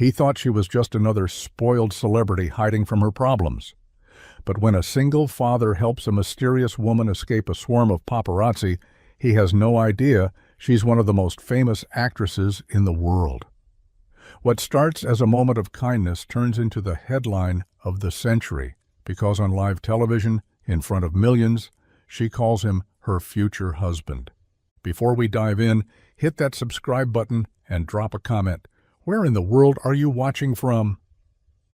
He thought she was just another spoiled celebrity hiding from her problems. But when a single father helps a mysterious woman escape a swarm of paparazzi, he has no idea she's one of the most famous actresses in the world. What starts as a moment of kindness turns into the headline of the century, because on live television, in front of millions, she calls him her future husband. Before we dive in, hit that subscribe button and drop a comment. Where in the world are you watching from?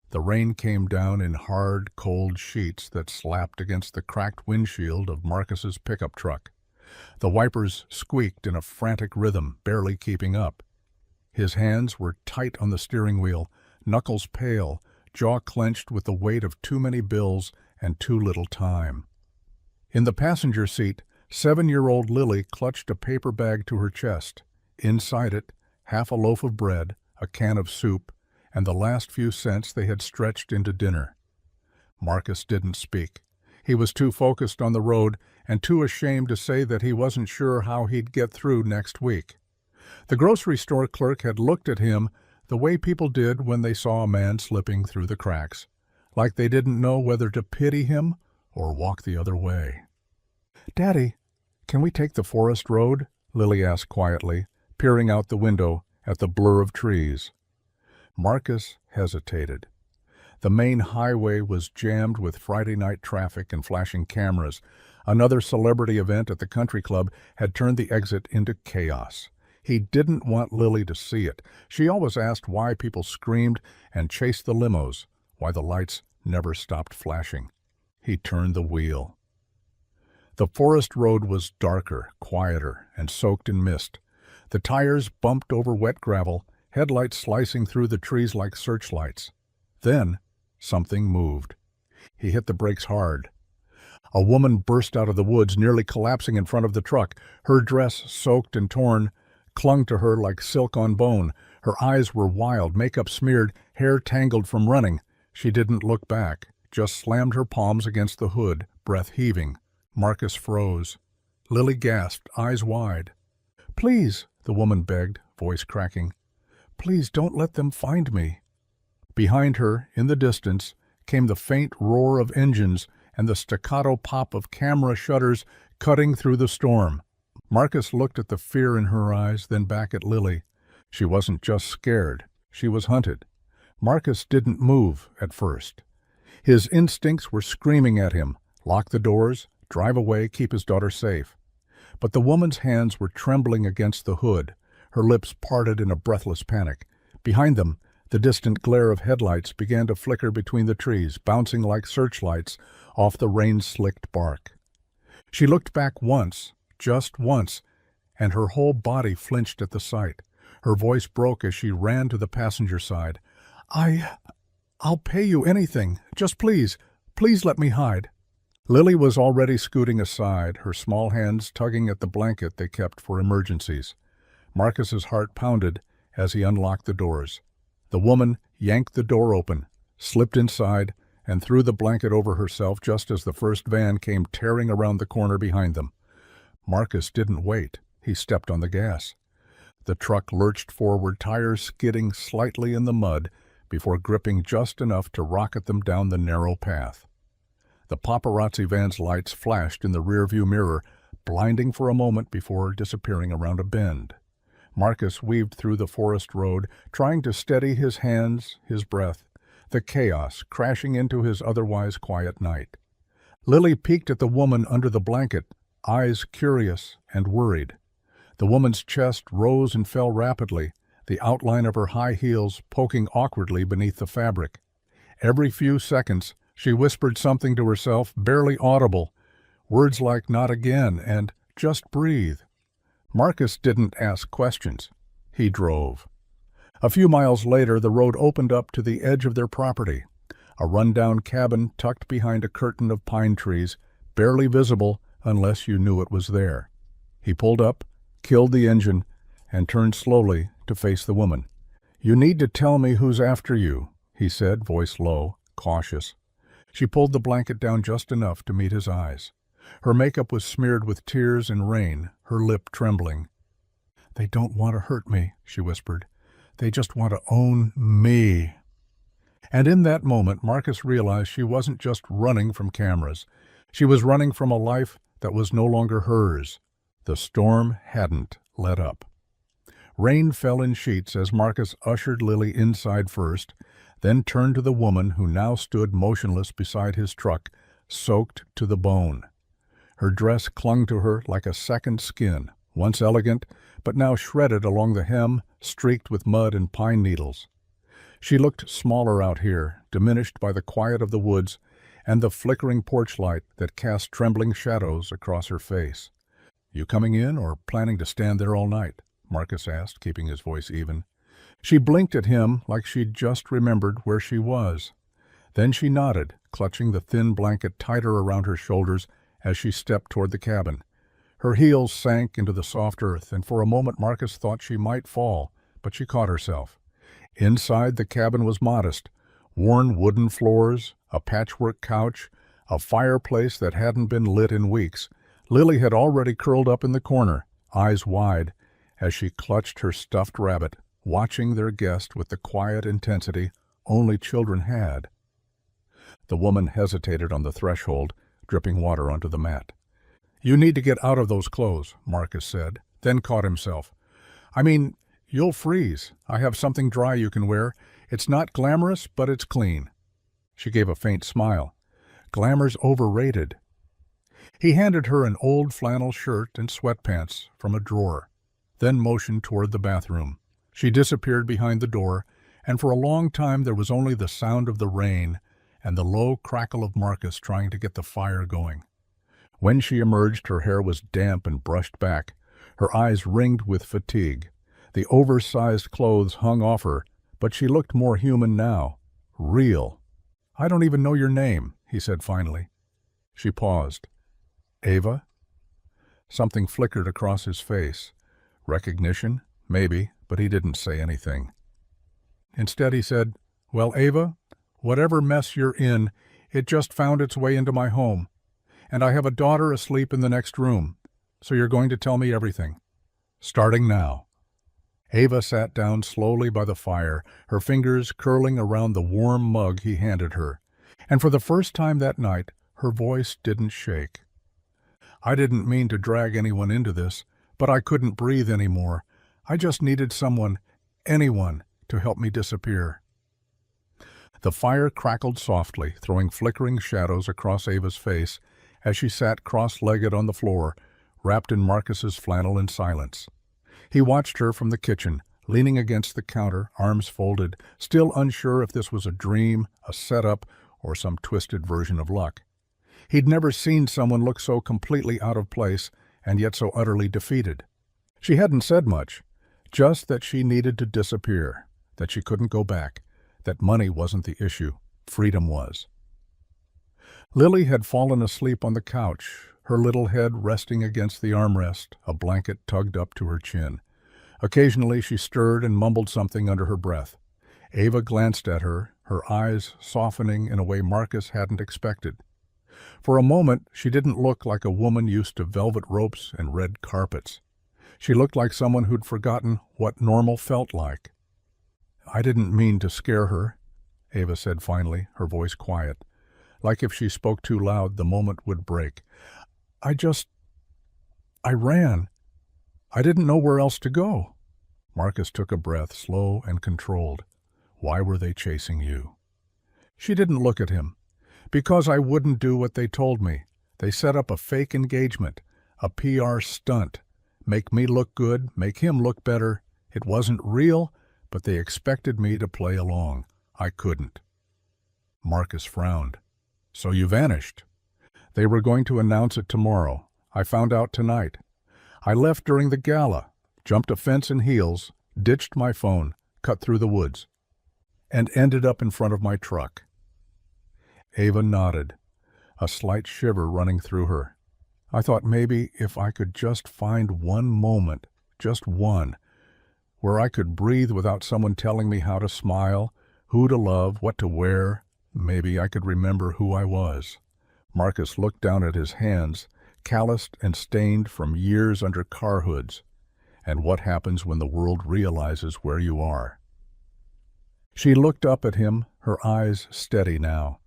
The rain came down in hard, cold sheets that slapped against the cracked windshield of Marcus's pickup truck. The wipers squeaked in a frantic rhythm, barely keeping up. His hands were tight on the steering wheel, knuckles pale, jaw clenched with the weight of too many bills and too little time. In the passenger seat, 7-year-old Lily clutched a paper bag to her chest. Inside it, half a loaf of bread, a can of soup, and the last few cents they had stretched into dinner. Marcus didn't speak. He was too focused on the road and too ashamed to say that he wasn't sure how he'd get through next week. The grocery store clerk had looked at him the way people did when they saw a man slipping through the cracks, like they didn't know whether to pity him or walk the other way. "Daddy, can we take the forest road?" Lily asked quietly, peering out the window at the blur of trees. Marcus hesitated. The main highway was jammed with Friday night traffic and flashing cameras. Another celebrity event at the country club had turned the exit into chaos. He didn't want Lily to see it. She always asked why people screamed and chased the limos, why the lights never stopped flashing. He turned the wheel. The forest road was darker, quieter, and soaked in mist. The tires bumped over wet gravel, headlights slicing through the trees like searchlights. Then, something moved. He hit the brakes hard. A woman burst out of the woods, nearly collapsing in front of the truck. Her dress, soaked and torn, clung to her like silk on bone. Her eyes were wild, makeup smeared, hair tangled from running. She didn't look back, just slammed her palms against the hood, breath heaving. Marcus froze. Lily gasped, eyes wide. "Please," the woman begged, voice cracking. "Please don't let them find me." Behind her, in the distance, came the faint roar of engines and the staccato pop of camera shutters cutting through the storm. Marcus looked at the fear in her eyes, then back at Lily. She wasn't just scared. She was hunted. Marcus didn't move at first. His instincts were screaming at him, lock the doors, drive away, keep his daughter safe. But the woman's hands were trembling against the hood, her lips parted in a breathless panic. Behind them, the distant glare of headlights began to flicker between the trees, bouncing like searchlights off the rain-slicked bark. She looked back once, just once, and her whole body flinched at the sight. Her voice broke as she ran to the passenger side. I'll pay you anything. Just please let me hide." Lily was already scooting aside, her small hands tugging at the blanket they kept for emergencies. Marcus's heart pounded as he unlocked the doors. The woman yanked the door open, slipped inside, and threw the blanket over herself just as the first van came tearing around the corner behind them. Marcus didn't wait. He stepped on the gas. The truck lurched forward, tires skidding slightly in the mud before gripping just enough to rocket them down the narrow path. The paparazzi van's lights flashed in the rearview mirror, blinding for a moment before disappearing around a bend. Marcus weaved through the forest road, trying to steady his hands, his breath, the chaos crashing into his otherwise quiet night. Lily peeked at the woman under the blanket, eyes curious and worried. The woman's chest rose and fell rapidly, the outline of her high heels poking awkwardly beneath the fabric. Every few seconds, she whispered something to herself, barely audible, words like "not again" and "just breathe." Marcus didn't ask questions. He drove. A few miles later, the road opened up to the edge of their property, a rundown cabin tucked behind a curtain of pine trees, barely visible unless you knew it was there. He pulled up, killed the engine, and turned slowly to face the woman. "You need to tell me who's after you," he said, voice low, cautious. She pulled the blanket down just enough to meet his eyes. Her makeup was smeared with tears and rain, her lip trembling. "They don't want to hurt me," she whispered. They just want to own me. And in that moment, Marcus realized she wasn't just running from cameras. She was running from a life that was no longer hers. The storm hadn't let up. Rain fell in sheets as Marcus ushered Lily inside first, then turned to the woman who now stood motionless beside his truck, soaked to the bone. Her dress clung to her like a second skin, once elegant, but now shredded along the hem, streaked with mud and pine needles. She looked smaller out here, diminished by the quiet of the woods and the flickering porch light that cast trembling shadows across her face. "You coming in or planning to stand there all night?" Marcus asked, keeping his voice even. She blinked at him like she'd just remembered where she was. Then she nodded, clutching the thin blanket tighter around her shoulders as she stepped toward the cabin. Her heels sank into the soft earth, and for a moment Marcus thought she might fall, but she caught herself. Inside, the cabin was modest. Worn wooden floors, a patchwork couch, a fireplace that hadn't been lit in weeks. Lily had already curled up in the corner, eyes wide, as she clutched her stuffed rabbit, watching their guest with the quiet intensity only children had. The woman hesitated on the threshold, dripping water onto the mat. "You need to get out of those clothes," Marcus said, then caught himself. "I mean, you'll freeze. I have something dry you can wear. It's not glamorous, but it's clean." She gave a faint smile. "Glamour's overrated." He handed her an old flannel shirt and sweatpants from a drawer, then motioned toward the bathroom. She disappeared behind the door, and for a long time there was only the sound of the rain and the low crackle of Marcus trying to get the fire going. When she emerged, her hair was damp and brushed back, her eyes ringed with fatigue. The oversized clothes hung off her, but she looked more human now. Real. "I don't even know your name," he said finally. She paused. "Ava?" Something flickered across his face. Recognition? Maybe, but he didn't say anything. Instead he said, "Well, Ava, whatever mess you're in, it just found its way into my home. And I have a daughter asleep in the next room, so you're going to tell me everything. Starting now." Ava sat down slowly by the fire, her fingers curling around the warm mug he handed her. And for the first time that night, her voice didn't shake. "I didn't mean to drag anyone into this, but I couldn't breathe anymore. I just needed someone, anyone, to help me disappear." The fire crackled softly, throwing flickering shadows across Ava's face as she sat cross-legged on the floor, wrapped in Marcus's flannel in silence. He watched her from the kitchen, leaning against the counter, arms folded, still unsure if this was a dream, a setup, or some twisted version of luck. He'd never seen someone look so completely out of place and yet so utterly defeated. She hadn't said much, just that she needed to disappear, that she couldn't go back, that money wasn't the issue, freedom was. Lily had fallen asleep on the couch, her little head resting against the armrest, a blanket tugged up to her chin. Occasionally she stirred and mumbled something under her breath. Ava glanced at her, her eyes softening in a way Marcus hadn't expected. For a moment she didn't look like a woman used to velvet ropes and red carpets. She looked like someone who'd forgotten what normal felt like. "I didn't mean to scare her," Ava said finally, her voice quiet. Like if she spoke too loud, the moment would break. I ran. I didn't know where else to go." Marcus took a breath, slow and controlled. "Why were they chasing you?" She didn't look at him. "Because I wouldn't do what they told me. They set up a fake engagement, a PR stunt. Make me look good, make him look better. It wasn't real, but they expected me to play along. I couldn't." Marcus frowned. "So you vanished." "They were going to announce it tomorrow. I found out tonight. I left during the gala, jumped a fence in heels, ditched my phone, cut through the woods, and ended up in front of my truck." Ava nodded, a slight shiver running through her. "I thought maybe if I could just find one moment, just one, where I could breathe without someone telling me how to smile, who to love, what to wear, maybe I could remember who I was." Marcus looked down at his hands, calloused and stained from years under car hoods. "And what happens when the world realizes where you are?" She looked up at him, her eyes steady now.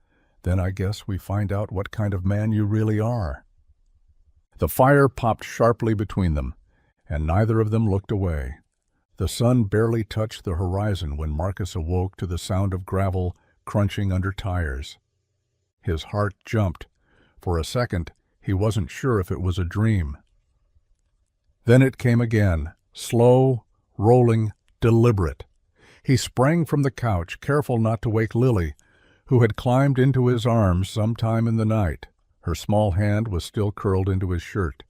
Then I guess we find out what kind of man you really are. The fire popped sharply between them, and neither of them looked away. The sun barely touched the horizon when Marcus awoke to the sound of gravel crunching under tires. His heart jumped. For a second, he wasn't sure if it was a dream. Then it came again, slow, rolling, deliberate. He sprang from the couch, careful not to wake Lily, who had climbed into his arms sometime in the night. Her small hand was still curled into his shirt.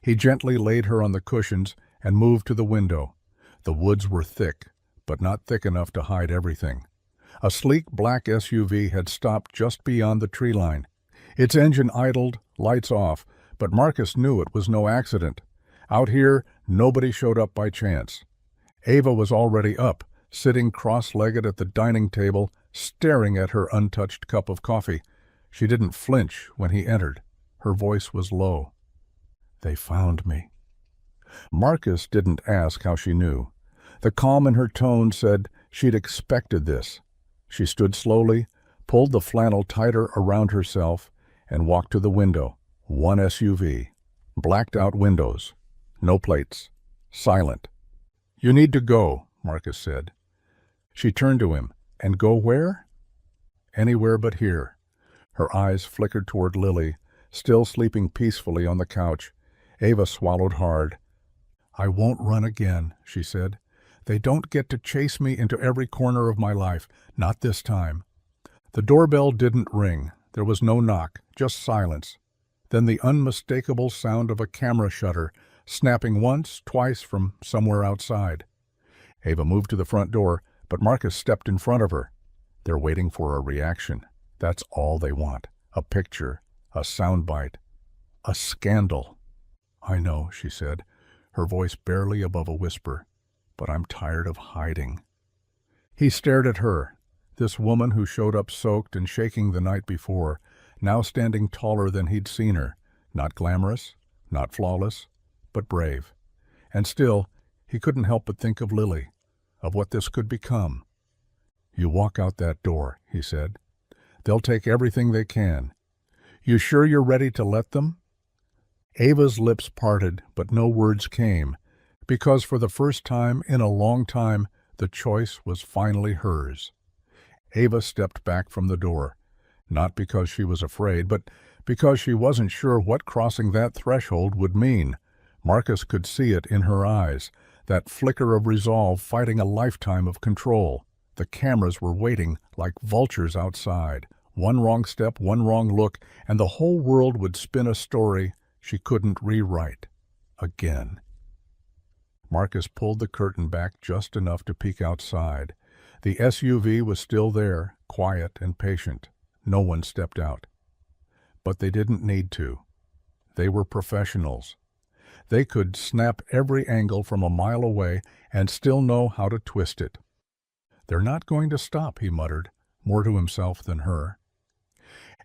He gently laid her on the cushions and moved to the window. The woods were thick, but not thick enough to hide everything. A sleek black SUV had stopped just beyond the tree line. Its engine idled, lights off, but Marcus knew it was no accident. Out here, nobody showed up by chance. Ava was already up, sitting cross-legged at the dining table, staring at her untouched cup of coffee. She didn't flinch when he entered. Her voice was low. "They found me." Marcus didn't ask how she knew. The calm in her tone said she'd expected this. She stood slowly, pulled the flannel tighter around herself, and walked to the window. One SUV. Blacked-out windows. No plates. Silent. "You need to go," Marcus said. She turned to him. "And go where?" "Anywhere but here." Her eyes flickered toward Lily, still sleeping peacefully on the couch. Ava swallowed hard. "I won't run again," she said. "They don't get to chase me into every corner of my life. Not this time." The doorbell didn't ring. There was no knock, just silence. Then the unmistakable sound of a camera shutter, snapping once, twice from somewhere outside. Ava moved to the front door, but Marcus stepped in front of her. They're waiting for a reaction. That's all they want. A picture, a soundbite, a scandal. "I know," she said, her voice barely above a whisper, "but I'm tired of hiding." He stared at her, this woman who showed up soaked and shaking the night before, now standing taller than he'd seen her, not glamorous, not flawless, but brave. And still, he couldn't help but think of Lily, of what this could become. "You walk out that door," he said. "They'll take everything they can. You sure you're ready to let them?" Ava's lips parted, but no words came, because for the first time in a long time, the choice was finally hers. Ava stepped back from the door, not because she was afraid, but because she wasn't sure what crossing that threshold would mean. Marcus could see it in her eyes, that flicker of resolve fighting a lifetime of control. The cameras were waiting like vultures outside. One wrong step, one wrong look, and the whole world would spin a story she couldn't rewrite. Again. Marcus pulled the curtain back just enough to peek outside. The SUV was still there, quiet and patient. No one stepped out. But they didn't need to. They were professionals. They could snap every angle from a mile away and still know how to twist it. "They're not going to stop," he muttered, more to himself than her.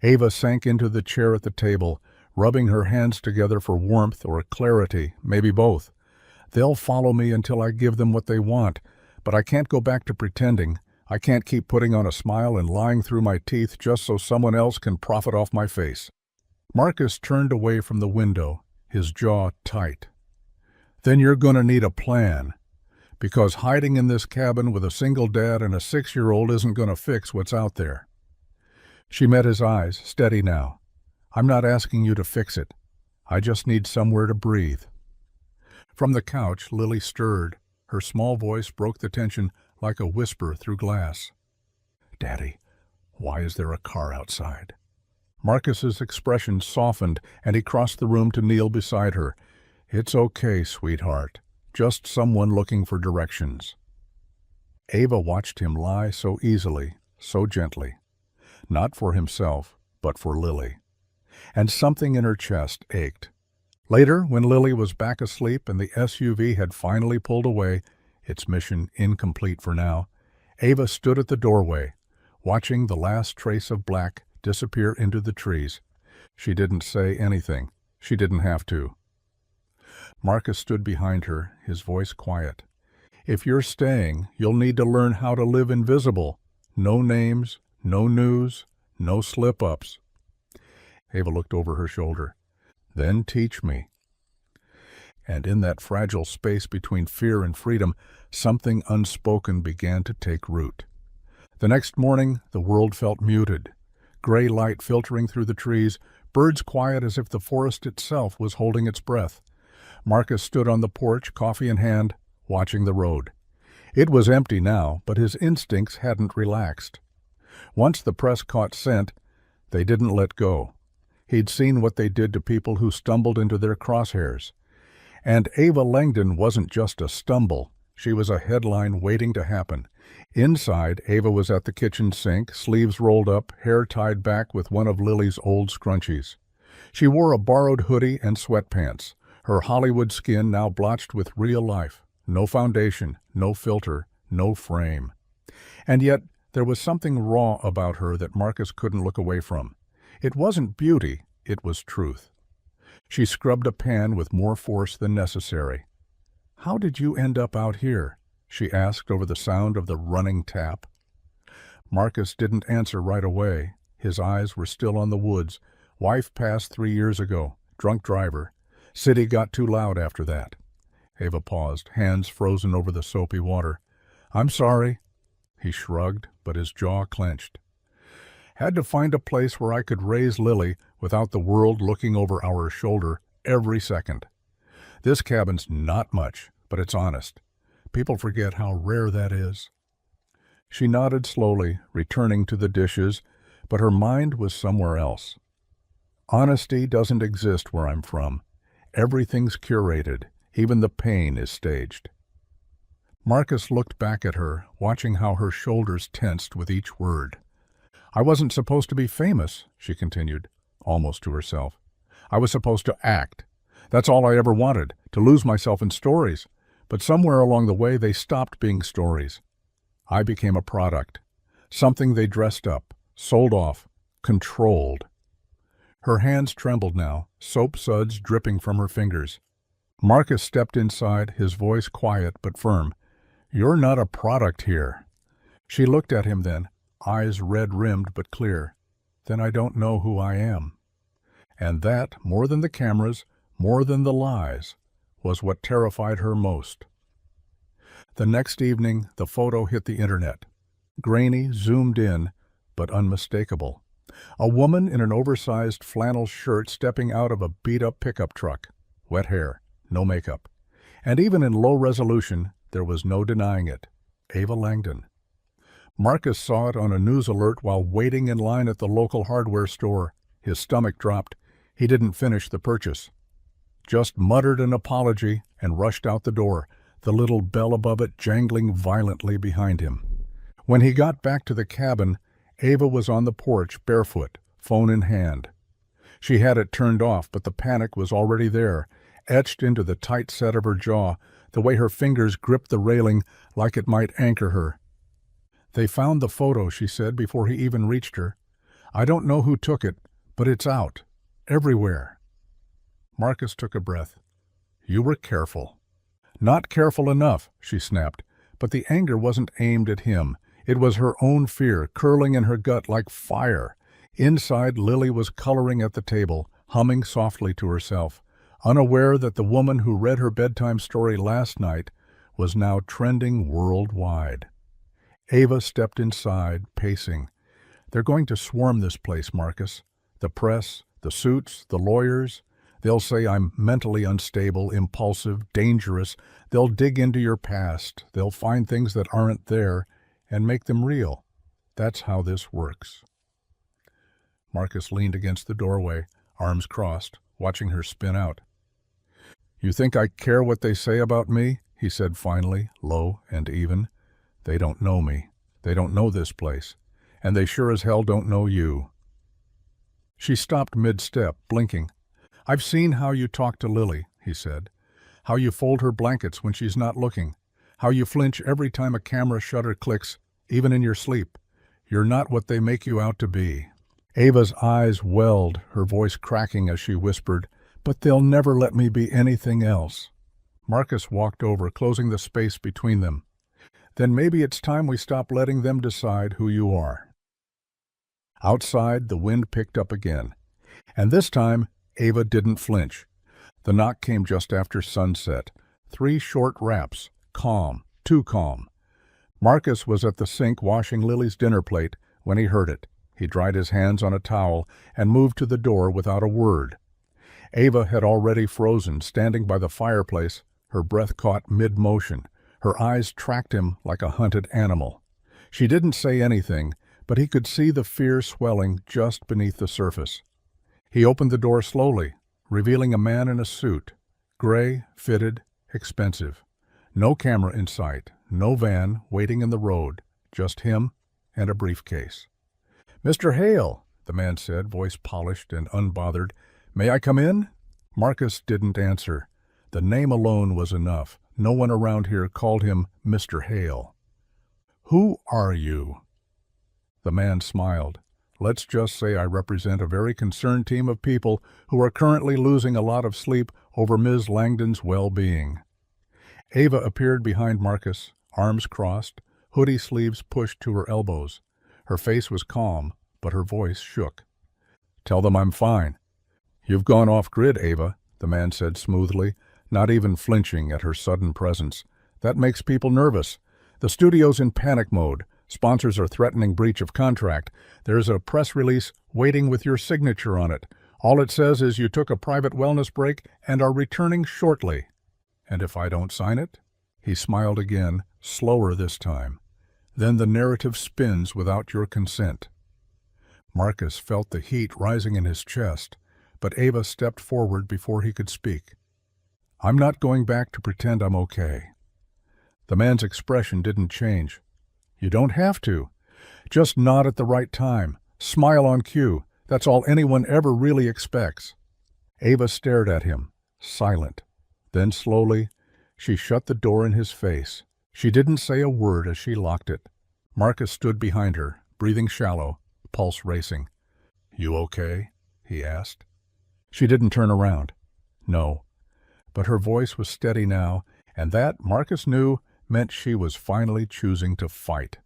Ava sank into the chair at the table, rubbing her hands together for warmth or clarity, maybe both. "They'll follow me until I give them what they want, but I can't go back to pretending. I can't keep putting on a smile and lying through my teeth just so someone else can profit off my face." Marcus turned away from the window, his jaw tight. "Then you're going to need a plan, because hiding in this cabin with a single dad and a 6-year-old isn't going to fix what's out there." She met his eyes, steady now. "I'm not asking you to fix it. I just need somewhere to breathe." From the couch, Lily stirred. Her small voice broke the tension like a whisper through glass. "Daddy, why is there a car outside?" Marcus's expression softened, and he crossed the room to kneel beside her. "It's okay, sweetheart. Just someone looking for directions." Ava watched him lie so easily, so gently. Not for himself, but for Lily. And something in her chest ached. Later, when Lily was back asleep and the SUV had finally pulled away, its mission incomplete for now, Ava stood at the doorway, watching the last trace of black disappear into the trees. She didn't say anything. She didn't have to. Marcus stood behind her, his voice quiet. If you're staying, you'll need to learn how to live invisible. No names, no news, no slip-ups. Ava looked over her shoulder. Then teach me. And in that fragile space between fear and freedom, something unspoken began to take root. The next morning, the world felt muted. Gray light filtering through the trees, birds quiet as if the forest itself was holding its breath. Marcus stood on the porch, coffee in hand, watching the road. It was empty now, but his instincts hadn't relaxed. Once the press caught scent, they didn't let go. He'd seen what they did to people who stumbled into their crosshairs. And Ava Langdon wasn't just a stumble. She was a headline waiting to happen. Inside, Ava was at the kitchen sink, sleeves rolled up, hair tied back with one of Lily's old scrunchies. She wore a borrowed hoodie and sweatpants, her Hollywood skin now blotched with real life. No foundation, no filter, no frame. And yet, there was something raw about her that Marcus couldn't look away from. It wasn't beauty, it was truth. She scrubbed a pan with more force than necessary. "How did you end up out here?" she asked over the sound of the running tap. Marcus didn't answer right away. His eyes were still on the woods. Wife passed 3 years ago. Drunk driver. City got too loud after that. Ava paused, hands frozen over the soapy water. "I'm sorry." He shrugged, but his jaw clenched. "Had to find a place where I could raise Lily without the world looking over our shoulder every second. This cabin's not much, but it's honest. People forget how rare that is." She nodded slowly, returning to the dishes, but her mind was somewhere else. "Honesty doesn't exist where I'm from. Everything's curated. Even the pain is staged." Marcus looked back at her, watching how her shoulders tensed with each word. "I wasn't supposed to be famous," she continued, almost to herself. "I was supposed to act. That's all I ever wanted, to lose myself in stories. But somewhere along the way they stopped being stories. I became a product, something they dressed up, sold off, controlled." Her hands trembled now, soap suds dripping from her fingers. Marcus stepped inside, his voice quiet but firm. "You're not a product here." She looked at him then, eyes red-rimmed but clear. "Then I don't know who I am." And that, more than the cameras, more than the lies, was what terrified her most. The next evening, the photo hit the internet. Grainy, zoomed in, but unmistakable. A woman in an oversized flannel shirt stepping out of a beat-up pickup truck. Wet hair, no makeup. And even in low resolution, there was no denying it. Ava Langdon. Marcus saw it on a news alert while waiting in line at the local hardware store. His stomach dropped. He didn't finish the purchase. Just muttered an apology and rushed out the door, the little bell above it jangling violently behind him. When he got back to the cabin, Ava was on the porch, barefoot, phone in hand. She had it turned off, but the panic was already there, etched into the tight set of her jaw, the way her fingers gripped the railing like it might anchor her. "They found the photo," she said before he even reached her. "I don't know who took it, but it's out. Everywhere." Marcus took a breath. "You were careful." "Not careful enough," she snapped, but the anger wasn't aimed at him. It was her own fear, curling in her gut like fire. Inside, Lily was coloring at the table, humming softly to herself, unaware that the woman who read her bedtime story last night was now trending worldwide. Ava stepped inside, pacing. "They're going to swarm this place, Marcus. The press, the suits, the lawyers. They'll say I'm mentally unstable, impulsive, dangerous. They'll dig into your past. They'll find things that aren't there and make them real. That's how this works." Marcus leaned against the doorway, arms crossed, watching her spin out. "You think I care what they say about me?" he said finally, low and even. "They don't know me. They don't know this place. And they sure as hell don't know you." She stopped mid-step, blinking. "I've seen how you talk to Lily," he said. "How you fold her blankets when she's not looking. How you flinch every time a camera shutter clicks, even in your sleep. You're not what they make you out to be." Ava's eyes welled, her voice cracking as she whispered, "But they'll never let me be anything else." Marcus walked over, closing the space between them. Then maybe it's time we stop letting them decide who you are. Outside, the wind picked up again. And this time, Ava didn't flinch. The knock came just after sunset. 3 short raps. Calm. Too calm. Marcus was at the sink washing Lily's dinner plate when he heard it. He dried his hands on a towel and moved to the door without a word. Ava had already frozen, standing by the fireplace, her breath caught mid-motion. Her eyes tracked him like a hunted animal. She didn't say anything, but he could see the fear swelling just beneath the surface. He opened the door slowly, revealing a man in a suit. Gray, fitted, expensive. No camera in sight, no van waiting in the road, just him and a briefcase. "Mr. Hale," the man said, voice polished and unbothered. "May I come in?" Marcus didn't answer. The name alone was enough. No one around here called him Mr. Hale. "Who are you?" The man smiled. "Let's just say I represent a very concerned team of people who are currently losing a lot of sleep over Ms. Langdon's well-being." Ava appeared behind Marcus, arms crossed, hoodie sleeves pushed to her elbows. Her face was calm, but her voice shook. "Tell them I'm fine." "You've gone off-grid, Ava," the man said smoothly, not even flinching at her sudden presence. "That makes people nervous. The studio's in panic mode. Sponsors are threatening breach of contract. There's a press release waiting with your signature on it. All it says is you took a private wellness break and are returning shortly." "And if I don't sign it?" He smiled again, slower this time. "Then the narrative spins without your consent." Marcus felt the heat rising in his chest, but Ava stepped forward before he could speak. "I'm not going back to pretend I'm okay." The man's expression didn't change. "You don't have to. Just nod at the right time. Smile on cue. That's all anyone ever really expects." Ava stared at him, silent. Then slowly, she shut the door in his face. She didn't say a word as she locked it. Marcus stood behind her, breathing shallow, pulse racing. "You okay?" he asked. She didn't turn around. No. But her voice was steady now, and that, Marcus knew, meant she was finally choosing to fight.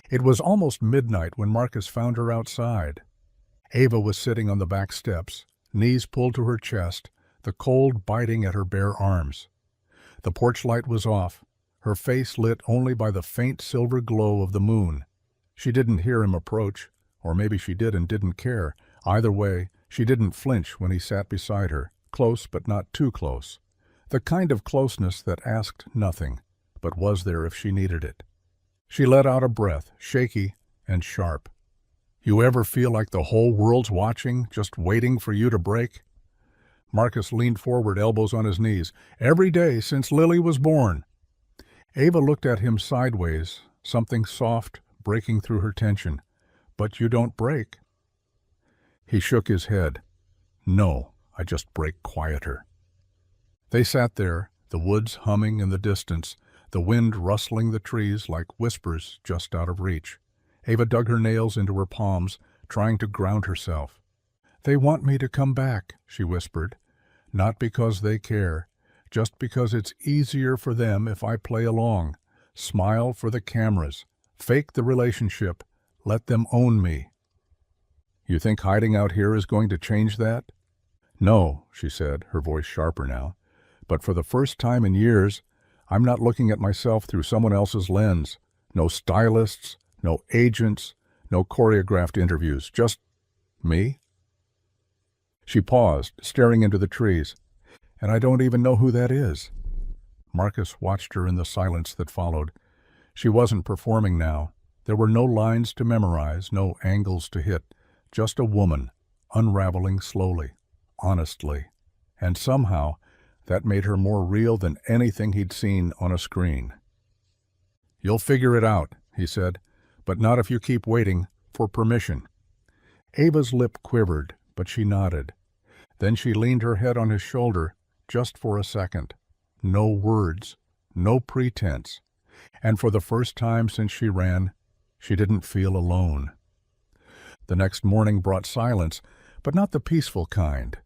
It was almost midnight when Marcus found her outside. Ava was sitting on the back steps, knees pulled to her chest, the cold biting at her bare arms. The porch light was off, her face lit only by the faint silver glow of the moon. She didn't hear him approach, or maybe she did and didn't care. Either way, she didn't flinch when he sat beside her, close but not too close. The kind of closeness that asked nothing, but was there if she needed it. She let out a breath, shaky and sharp. "You ever feel like the whole world's watching, just waiting for you to break?" Marcus leaned forward, elbows on his knees. "Every day since Lily was born." Ava looked at him sideways, something soft breaking through her tension. "But you don't break." He shook his head. "No, I just break quieter." They sat there, the woods humming in the distance, the wind rustling the trees like whispers just out of reach. Ava dug her nails into her palms, trying to ground herself. "They want me to come back," she whispered. "Not because they care, just because it's easier for them if I play along. Smile for the cameras. Fake the relationship. Let them own me." "You think hiding out here is going to change that?" "No," she said, her voice sharper now. "But for the first time in years, I'm not looking at myself through someone else's lens. No stylists, no agents, no choreographed interviews. Just me." She paused, staring into the trees. "And I don't even know who that is." Marcus watched her in the silence that followed. She wasn't performing now. There were no lines to memorize, no angles to hit. Just a woman, unraveling slowly, honestly. And somehow, that made her more real than anything he'd seen on a screen. "You'll figure it out," he said, "but not if you keep waiting for permission." Ava's lip quivered, but she nodded. Then she leaned her head on his shoulder, just for a second. No words, no pretense. And for the first time since she ran, she didn't feel alone. The next morning brought silence, but not the peaceful kind.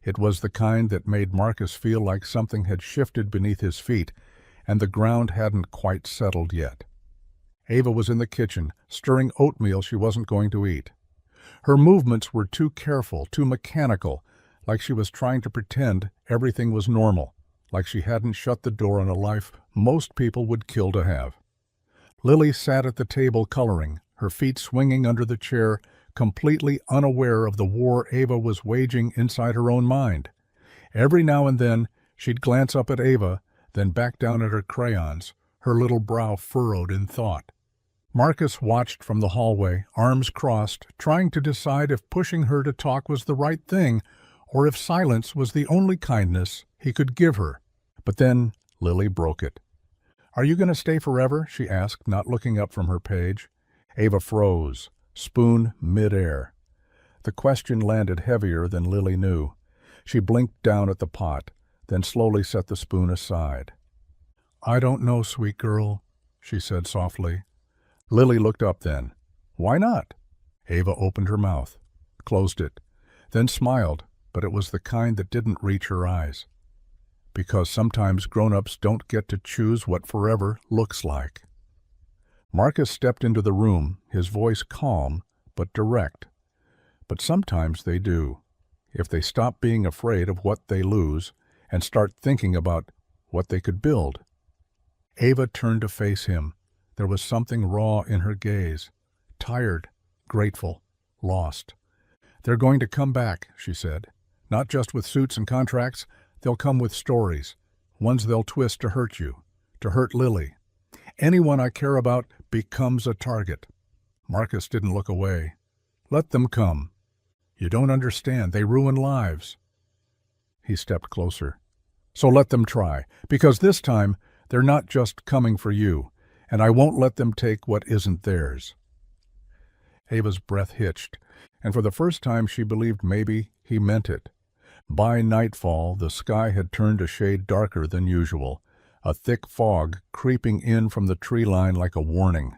It was the kind that made Marcus feel like something had shifted beneath his feet, and the ground hadn't quite settled yet. Ava was in the kitchen, stirring oatmeal she wasn't going to eat. Her movements were too careful, too mechanical, like she was trying to pretend everything was normal, like she hadn't shut the door on a life most people would kill to have. Lily sat at the table coloring, her feet swinging under the chair, completely unaware of the war Ava was waging inside her own mind. Every now and then, she'd glance up at Ava, then back down at her crayons, her little brow furrowed in thought. Marcus watched from the hallway, arms crossed, trying to decide if pushing her to talk was the right thing, or if silence was the only kindness he could give her. But then Lily broke it. "Are you going to stay forever?" she asked, not looking up from her page. Ava froze, spoon mid-air. The question landed heavier than Lily knew. She blinked down at the pot, then slowly set the spoon aside. "I don't know, sweet girl," she said softly. Lily looked up then. "Why not?" Ava opened her mouth, closed it, then smiled, but it was the kind that didn't reach her eyes. "Because sometimes grown-ups don't get to choose what forever looks like." Marcus stepped into the room, his voice calm but direct. But sometimes they do, if they stop being afraid of what they lose and start thinking about what they could build. Ava turned to face him. There was something raw in her gaze. Tired, grateful, lost. "They're going to come back," she said. "Not just with suits and contracts. They'll come with stories. Ones they'll twist to hurt you, to hurt Lily. Anyone I care about becomes a target." Marcus didn't look away. "Let them come. You don't understand. They ruin lives." He stepped closer. "So let them try, because this time they're not just coming for you, and I won't let them take what isn't theirs." Ava's breath hitched, and for the first time she believed maybe he meant it. By nightfall, the sky had turned a shade darker than usual, a thick fog creeping in from the tree line like a warning.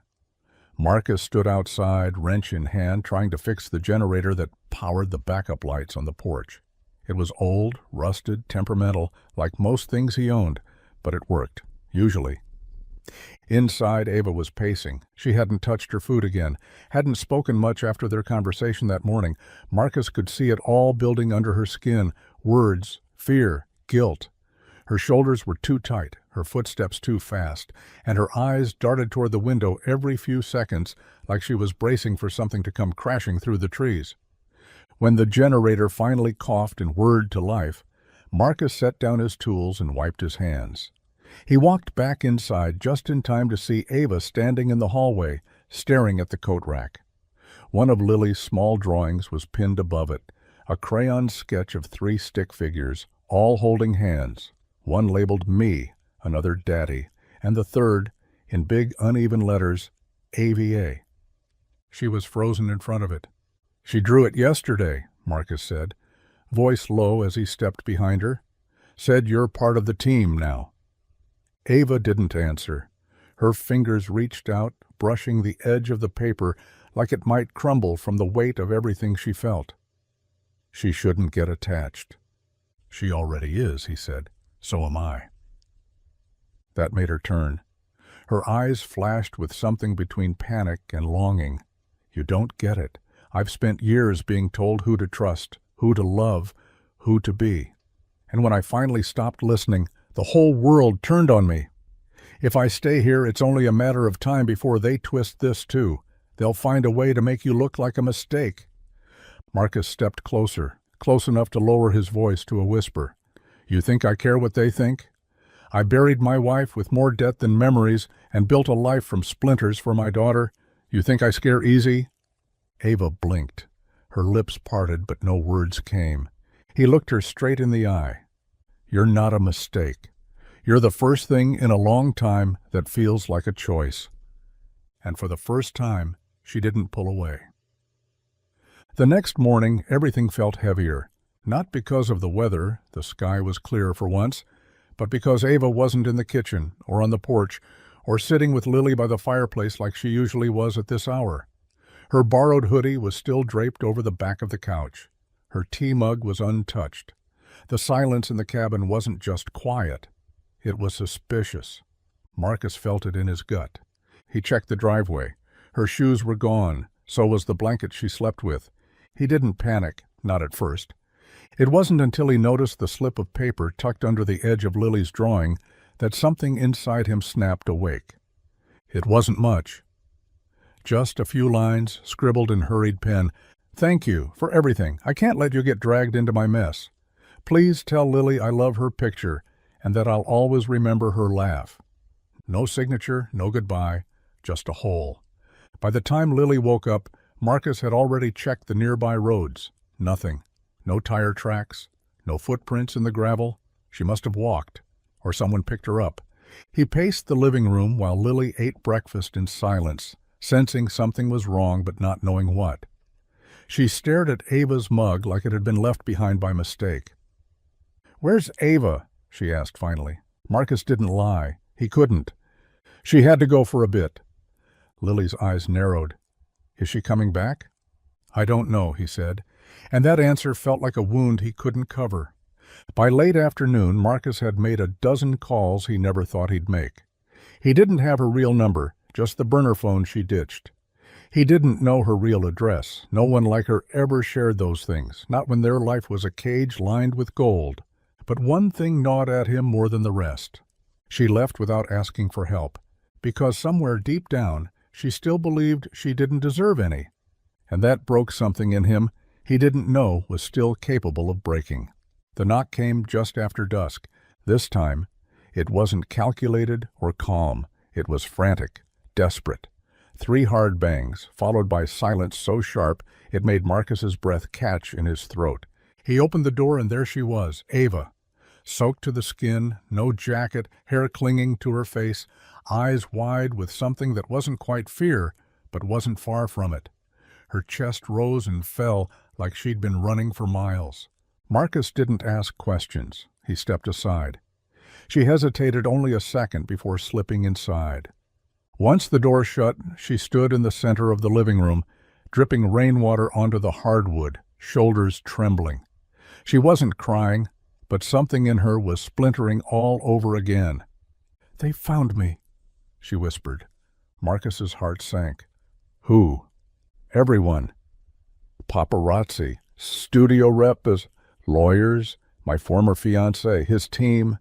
Marcus stood outside, wrench in hand, trying to fix the generator that powered the backup lights on the porch. It was old, rusted, temperamental, like most things he owned, but it worked, usually. Inside, Ava was pacing. She hadn't touched her food again, hadn't spoken much after their conversation that morning. Marcus could see it all building under her skin, words, fear, guilt. Her shoulders were too tight, her footsteps too fast, and her eyes darted toward the window every few seconds like she was bracing for something to come crashing through the trees. When the generator finally coughed and whirred to life, Marcus set down his tools and wiped his hands. He walked back inside just in time to see Ava standing in the hallway, staring at the coat rack. One of Lily's small drawings was pinned above it, a crayon sketch of 3 stick figures, all holding hands, one labeled me, another Daddy, and the third, in big uneven letters, AVA. She was frozen in front of it. "She drew it yesterday," Marcus said, voice low as he stepped behind her. "Said you're part of the team now." Ava didn't answer. Her fingers reached out, brushing the edge of the paper like it might crumble from the weight of everything she felt. "She shouldn't get attached." "She already is," he said. "So am I." That made her turn. Her eyes flashed with something between panic and longing. "You don't get it. I've spent years being told who to trust, who to love, who to be. And when I finally stopped listening, the whole world turned on me. If I stay here, it's only a matter of time before they twist this too. They'll find a way to make you look like a mistake." Marcus stepped closer, close enough to lower his voice to a whisper. "You think I care what they think? I buried my wife with more debt than memories and built a life from splinters for my daughter. You think I scare easy?" Ava blinked. Her lips parted, but no words came. He looked her straight in the eye. "You're not a mistake. You're the first thing in a long time that feels like a choice." And for the first time, she didn't pull away. The next morning, everything felt heavier. Not because of the weather, the sky was clear for once, but because Ava wasn't in the kitchen or on the porch or sitting with Lily by the fireplace like she usually was at this hour. Her borrowed hoodie was still draped over the back of the couch. Her tea mug was untouched. The silence in the cabin wasn't just quiet. It was suspicious. Marcus felt it in his gut. He checked the driveway. Her shoes were gone. So was the blanket she slept with. He didn't panic, not at first. It wasn't until he noticed the slip of paper tucked under the edge of Lily's drawing that something inside him snapped awake. It wasn't much. Just a few lines, scribbled in hurried pen. "Thank you for everything. I can't let you get dragged into my mess. Please tell Lily I love her picture and that I'll always remember her laugh." No signature, no goodbye, just a hole. By the time Lily woke up, Marcus had already checked the nearby roads. Nothing. No tire tracks. No footprints in the gravel. She must have walked, or someone picked her up. He paced the living room while Lily ate breakfast in silence, sensing something was wrong but not knowing what. She stared at Ava's mug like it had been left behind by mistake. "Where's Ava?" she asked finally. Marcus didn't lie. He couldn't. "She had to go for a bit." Lily's eyes narrowed. "Is she coming back?" "I don't know," he said, and that answer felt like a wound he couldn't cover. By late afternoon, Marcus had made a dozen calls he never thought he'd make. He didn't have her real number, just the burner phone she ditched. He didn't know her real address. No one like her ever shared those things, not when their life was a cage lined with gold. But one thing gnawed at him more than the rest. She left without asking for help, because somewhere deep down, she still believed she didn't deserve any. And that broke something in him he didn't know was still capable of breaking. The knock came just after dusk. This time, it wasn't calculated or calm. It was frantic, desperate. 3 hard bangs, followed by silence so sharp it made Marcus's breath catch in his throat. He opened the door and there she was, Ava. Soaked to the skin, no jacket, hair clinging to her face, eyes wide with something that wasn't quite fear, but wasn't far from it. Her chest rose and fell like she'd been running for miles. Marcus didn't ask questions. He stepped aside. She hesitated only a second before slipping inside. Once the door shut, she stood in the center of the living room, dripping rainwater onto the hardwood, shoulders trembling. She wasn't crying, but something in her was splintering all over again. "They found me," she whispered. Marcus's heart sank. "Who?" "Everyone. Paparazzi, studio reps, lawyers, my former fiancé, his team.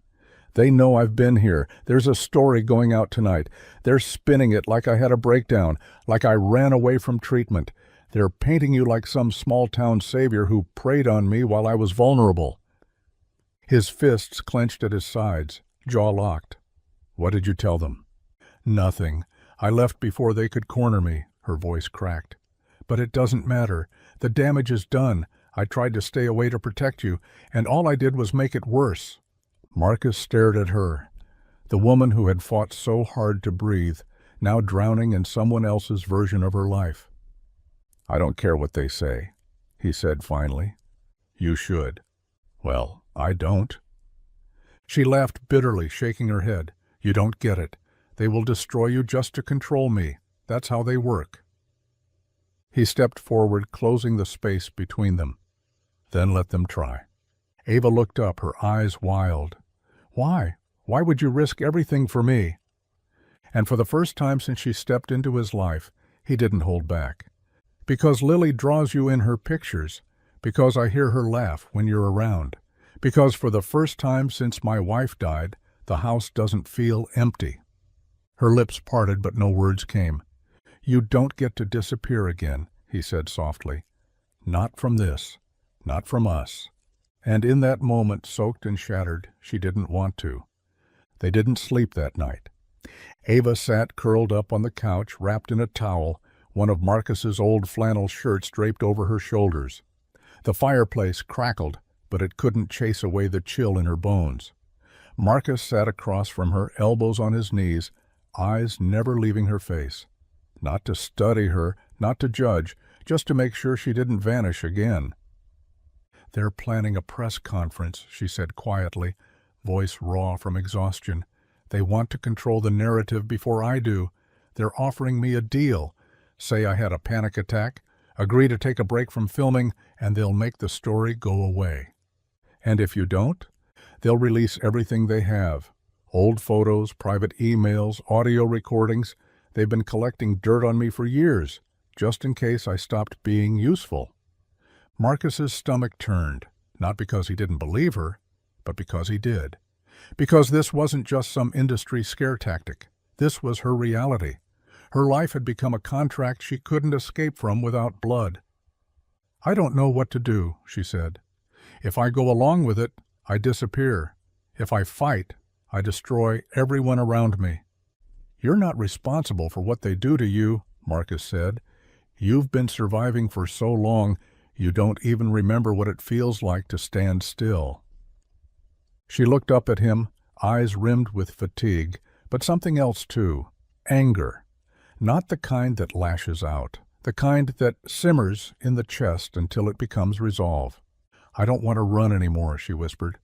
They know I've been here. There's a story going out tonight. They're spinning it like I had a breakdown, like I ran away from treatment. They're painting you like some small-town savior who preyed on me while I was vulnerable." His fists clenched at his sides, jaw locked. "What did you tell them?" "Nothing. I left before they could corner me," her voice cracked. "But it doesn't matter. The damage is done. I tried to stay away to protect you, and all I did was make it worse." Marcus stared at her, the woman who had fought so hard to breathe, now drowning in someone else's version of her life. "I don't care what they say," he said finally. "You should." "Well, I don't." She laughed bitterly, shaking her head. "You don't get it. They will destroy you just to control me. That's how they work." He stepped forward, closing the space between them. "Then let them try." Ava looked up, her eyes wild. "Why? Why would you risk everything for me?" And for the first time since she stepped into his life, he didn't hold back. "Because Lily draws you in her pictures. Because I hear her laugh when you're around. Because for the first time since my wife died, the house doesn't feel empty." Her lips parted, but no words came. "You don't get to disappear again," he said softly. "Not from this. Not from us." And in that moment, soaked and shattered, she didn't want to. They didn't sleep that night. Ava sat curled up on the couch, wrapped in a towel, one of Marcus's old flannel shirts draped over her shoulders. The fireplace crackled, but it couldn't chase away the chill in her bones. Marcus sat across from her, elbows on his knees, eyes never leaving her face. Not to study her, not to judge, just to make sure she didn't vanish again. "They're planning a press conference," she said quietly, voice raw from exhaustion. "They want to control the narrative before I do. They're offering me a deal. Say I had a panic attack, agree to take a break from filming, and they'll make the story go away." And if you don't, they'll release everything they have. Old photos, private emails, audio recordings. They've been collecting dirt on me for years, just in case I stopped being useful. Marcus's stomach turned, not because he didn't believe her, but because he did. Because this wasn't just some industry scare tactic. This was her reality. Her life had become a contract she couldn't escape from without blood. "I don't know what to do," she said. "If I go along with it, I disappear. If I fight, I destroy everyone around me." "You're not responsible for what they do to you," Marcus said. "You've been surviving for so long, you don't even remember what it feels like to stand still." She looked up at him, eyes rimmed with fatigue, but something else too, anger. Not the kind that lashes out, the kind that simmers in the chest until it becomes resolve. "I don't want to run anymore," she whispered.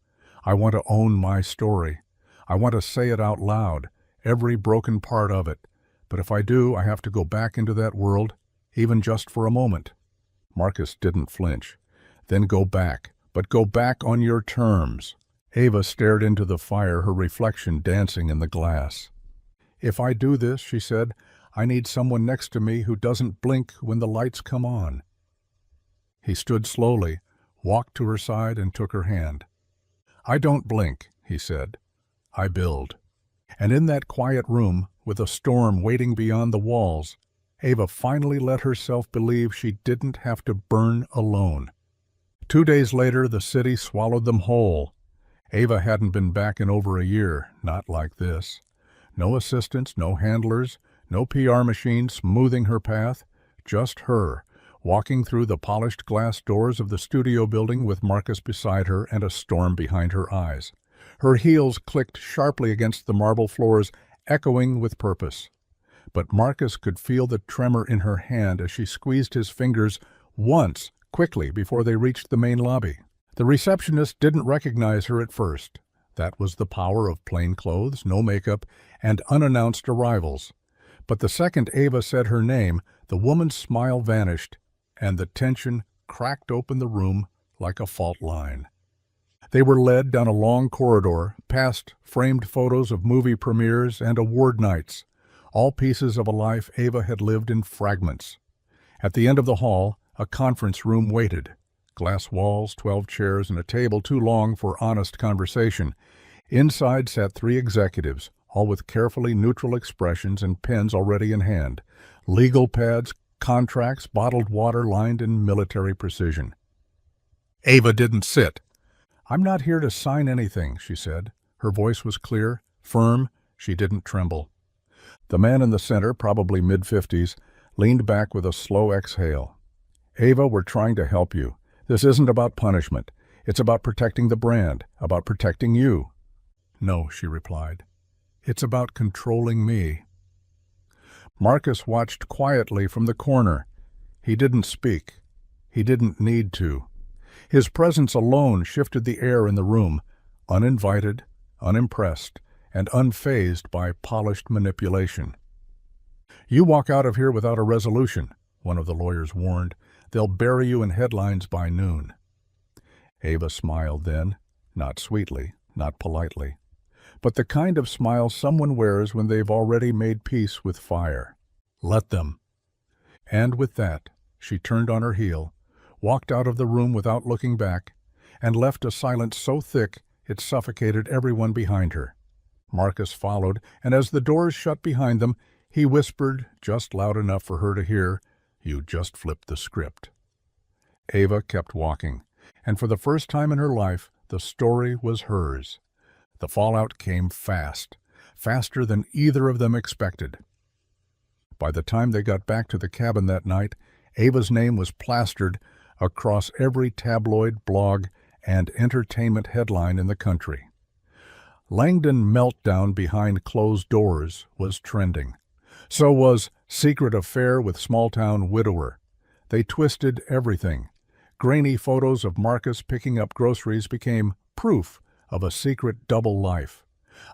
"I want to own my story. I want to say it out loud, every broken part of it. But if I do, I have to go back into that world, even just for a moment." Marcus didn't flinch. "Then go back, but go back on your terms." Ava stared into the fire, her reflection dancing in the glass. "If I do this," she said, "I need someone next to me who doesn't blink when the lights come on." He stood slowly, walked to her side, and took her hand. "I don't blink," he said. "I build." And in that quiet room, with a storm waiting beyond the walls, Ava finally let herself believe she didn't have to burn alone. 2 days later, the city swallowed them whole. Ava hadn't been back in over a year, not like this. No assistants, no handlers, no PR machine smoothing her path, just her, walking through the polished glass doors of the studio building with Marcus beside her and a storm behind her eyes. Her heels clicked sharply against the marble floors, echoing with purpose. But Marcus could feel the tremor in her hand as she squeezed his fingers once, quickly, before they reached the main lobby. The receptionist didn't recognize her at first. That was the power of plain clothes, no makeup, and unannounced arrivals. But the second Ava said her name, the woman's smile vanished, and the tension cracked open the room like a fault line. They were led down a long corridor, past framed photos of movie premieres and award nights, all pieces of a life Ava had lived in fragments. At the end of the hall, a conference room waited. Glass walls, 12 chairs, and a table too long for honest conversation. Inside sat 3 executives, all with carefully neutral expressions and pens already in hand. Legal pads, contracts, bottled water lined in military precision. Ava didn't sit. "I'm not here to sign anything," she said. Her voice was clear, firm. She didn't tremble. The man in the center, probably mid-50s, leaned back with a slow exhale. "Ava, we're trying to help you. This isn't about punishment. It's about protecting the brand, about protecting you." "No," she replied. "It's about controlling me." Marcus watched quietly from the corner. He didn't speak. He didn't need to. His presence alone shifted the air in the room, uninvited, unimpressed, and unfazed by polished manipulation. "You walk out of here without a resolution," one of the lawyers warned. "They'll bury you in headlines by noon." Ava smiled then, not sweetly, not politely, but the kind of smile someone wears when they've already made peace with fire. "Let them." And with that, she turned on her heel, walked out of the room without looking back, and left a silence so thick it suffocated everyone behind her. Marcus followed, and as the doors shut behind them, he whispered, just loud enough for her to hear, "You just flipped the script." Ava kept walking, and for the first time in her life, the story was hers. The fallout came fast, faster than either of them expected. By the time they got back to the cabin that night, Ava's name was plastered across every tabloid, blog, and entertainment headline in the country. Langdon meltdown behind closed doors was trending. So was secret affair with small-town widower. They twisted everything. Grainy photos of Marcus picking up groceries became proof of a secret double life.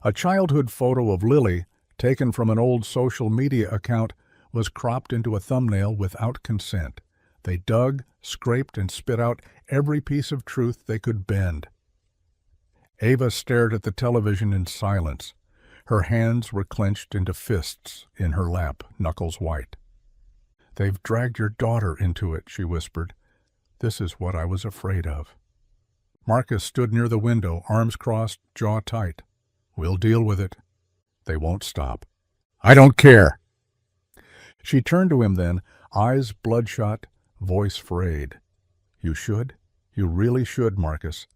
A childhood photo of Lily, taken from an old social media account, was cropped into a thumbnail without consent. They dug, scraped, and spit out every piece of truth they could bend. Ava stared at the television in silence. Her hands were clenched into fists in her lap, knuckles white. "They've dragged your daughter into it," she whispered. "This is what I was afraid of." Marcus stood near the window, arms crossed, jaw tight. "We'll deal with it. They won't stop." "I don't care." She turned to him then, eyes bloodshot, voice frayed. "You should. You really should, Marcus.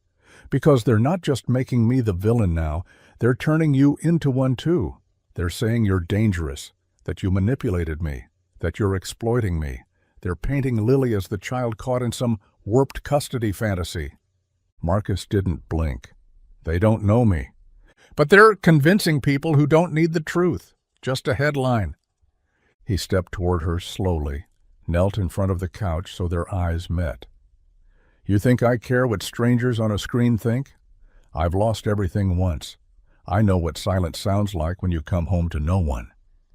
Because they're not just making me the villain now, they're turning you into one too. They're saying you're dangerous, that you manipulated me, that you're exploiting me. They're painting Lily as the child caught in some warped custody fantasy." Marcus didn't blink. "They don't know me. But they're convincing people who don't need the truth. Just a headline." He stepped toward her slowly, knelt in front of the couch so their eyes met. "You think I care what strangers on a screen think? I've lost everything once. I know what silence sounds like when you come home to no one.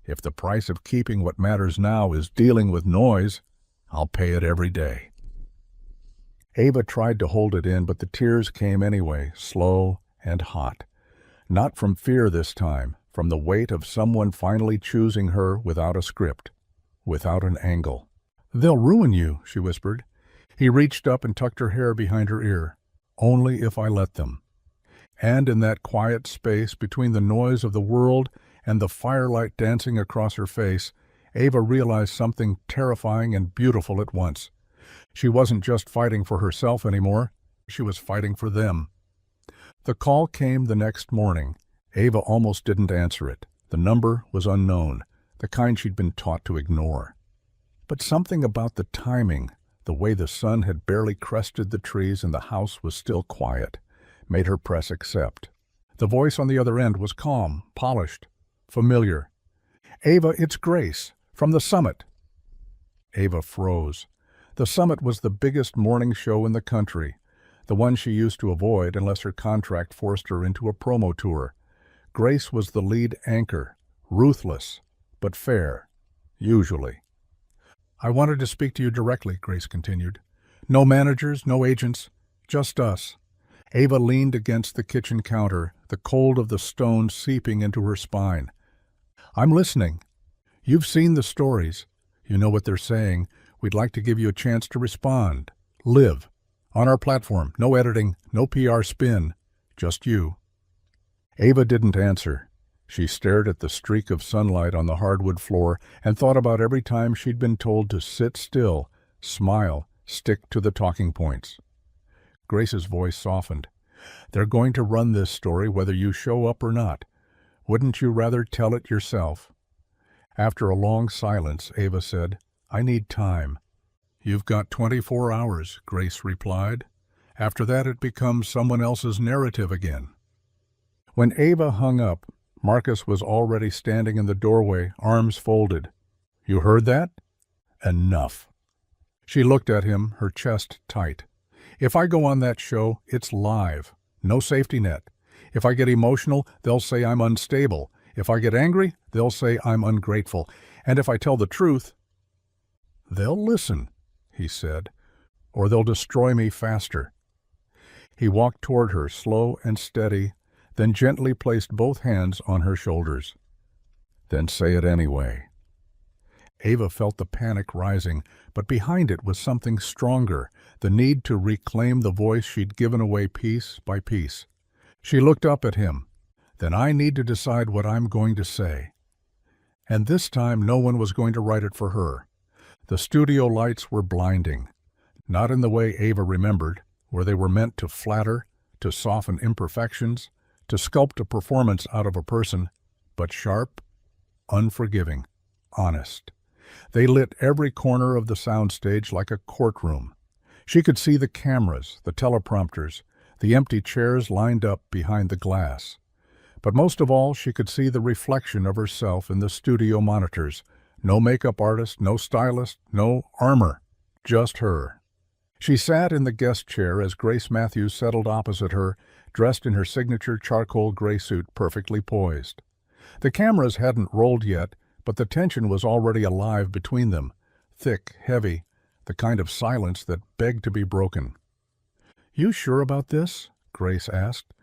If the price of keeping what matters now is dealing with noise, I'll pay it every day." Ava tried to hold it in, but the tears came anyway, slow and hot. Not from fear this time, from the weight of someone finally choosing her without a script, without an angle. "They'll ruin you," she whispered. He reached up and tucked her hair behind her ear. "Only if I let them." And in that quiet space between the noise of the world and the firelight dancing across her face, Ava realized something terrifying and beautiful at once. She wasn't just fighting for herself anymore, she was fighting for them. The call came the next morning. Ava almost didn't answer it. The number was unknown, the kind she'd been taught to ignore. But something about the timing, the way the sun had barely crested the trees and the house was still quiet, made her press accept. The voice on the other end was calm, polished, familiar. "Ava, it's Grace, from the Summit." Ava froze. The Summit was the biggest morning show in the country, the one she used to avoid unless her contract forced her into a promo tour. Grace was the lead anchor, ruthless, but fair, usually. "I wanted to speak to you directly," Grace continued. "No managers, no agents, just us." Ava leaned against the kitchen counter, the cold of the stone seeping into her spine. "I'm listening. You've seen the stories. You know what they're saying. We'd like to give you a chance to respond. Live. On our platform. No editing, no PR spin. Just you." Ava didn't answer. She stared at the streak of sunlight on the hardwood floor and thought about every time she'd been told to sit still, smile, stick to the talking points. Grace's voice softened. "They're going to run this story whether you show up or not. Wouldn't you rather tell it yourself?" After a long silence, Ava said, "I need time." "You've got 24 hours, Grace replied. "After that it becomes someone else's narrative again." When Ava hung up, Marcus was already standing in the doorway, arms folded. "You heard that? Enough." She looked at him, her chest tight. "If I go on that show, it's live. No safety net. If I get emotional, they'll say I'm unstable. If I get angry, they'll say I'm ungrateful. And if I tell the truth—" "They'll listen," he said, "or they'll destroy me faster." He walked toward her, slow and steady, then gently placed both hands on her shoulders. "Then say it anyway." Ava felt the panic rising, but behind it was something stronger, the need to reclaim the voice she'd given away piece by piece. She looked up at him. "Then I need to decide what I'm going to say." And this time no one was going to write it for her. The studio lights were blinding, not in the way Ava remembered, where they were meant to flatter, to soften imperfections, to sculpt a performance out of a person, but sharp, unforgiving, honest. They lit every corner of the soundstage like a courtroom. She could see the cameras, the teleprompters, the empty chairs lined up behind the glass. But most of all, she could see the reflection of herself in the studio monitors. No makeup artist, no stylist, no armor, just her. She sat in the guest chair as Grace Matthews settled opposite her, dressed in her signature charcoal gray suit, perfectly poised. The cameras hadn't rolled yet, but the tension was already alive between them, thick, heavy, the kind of silence that begged to be broken. "You sure about this?" Grace asked.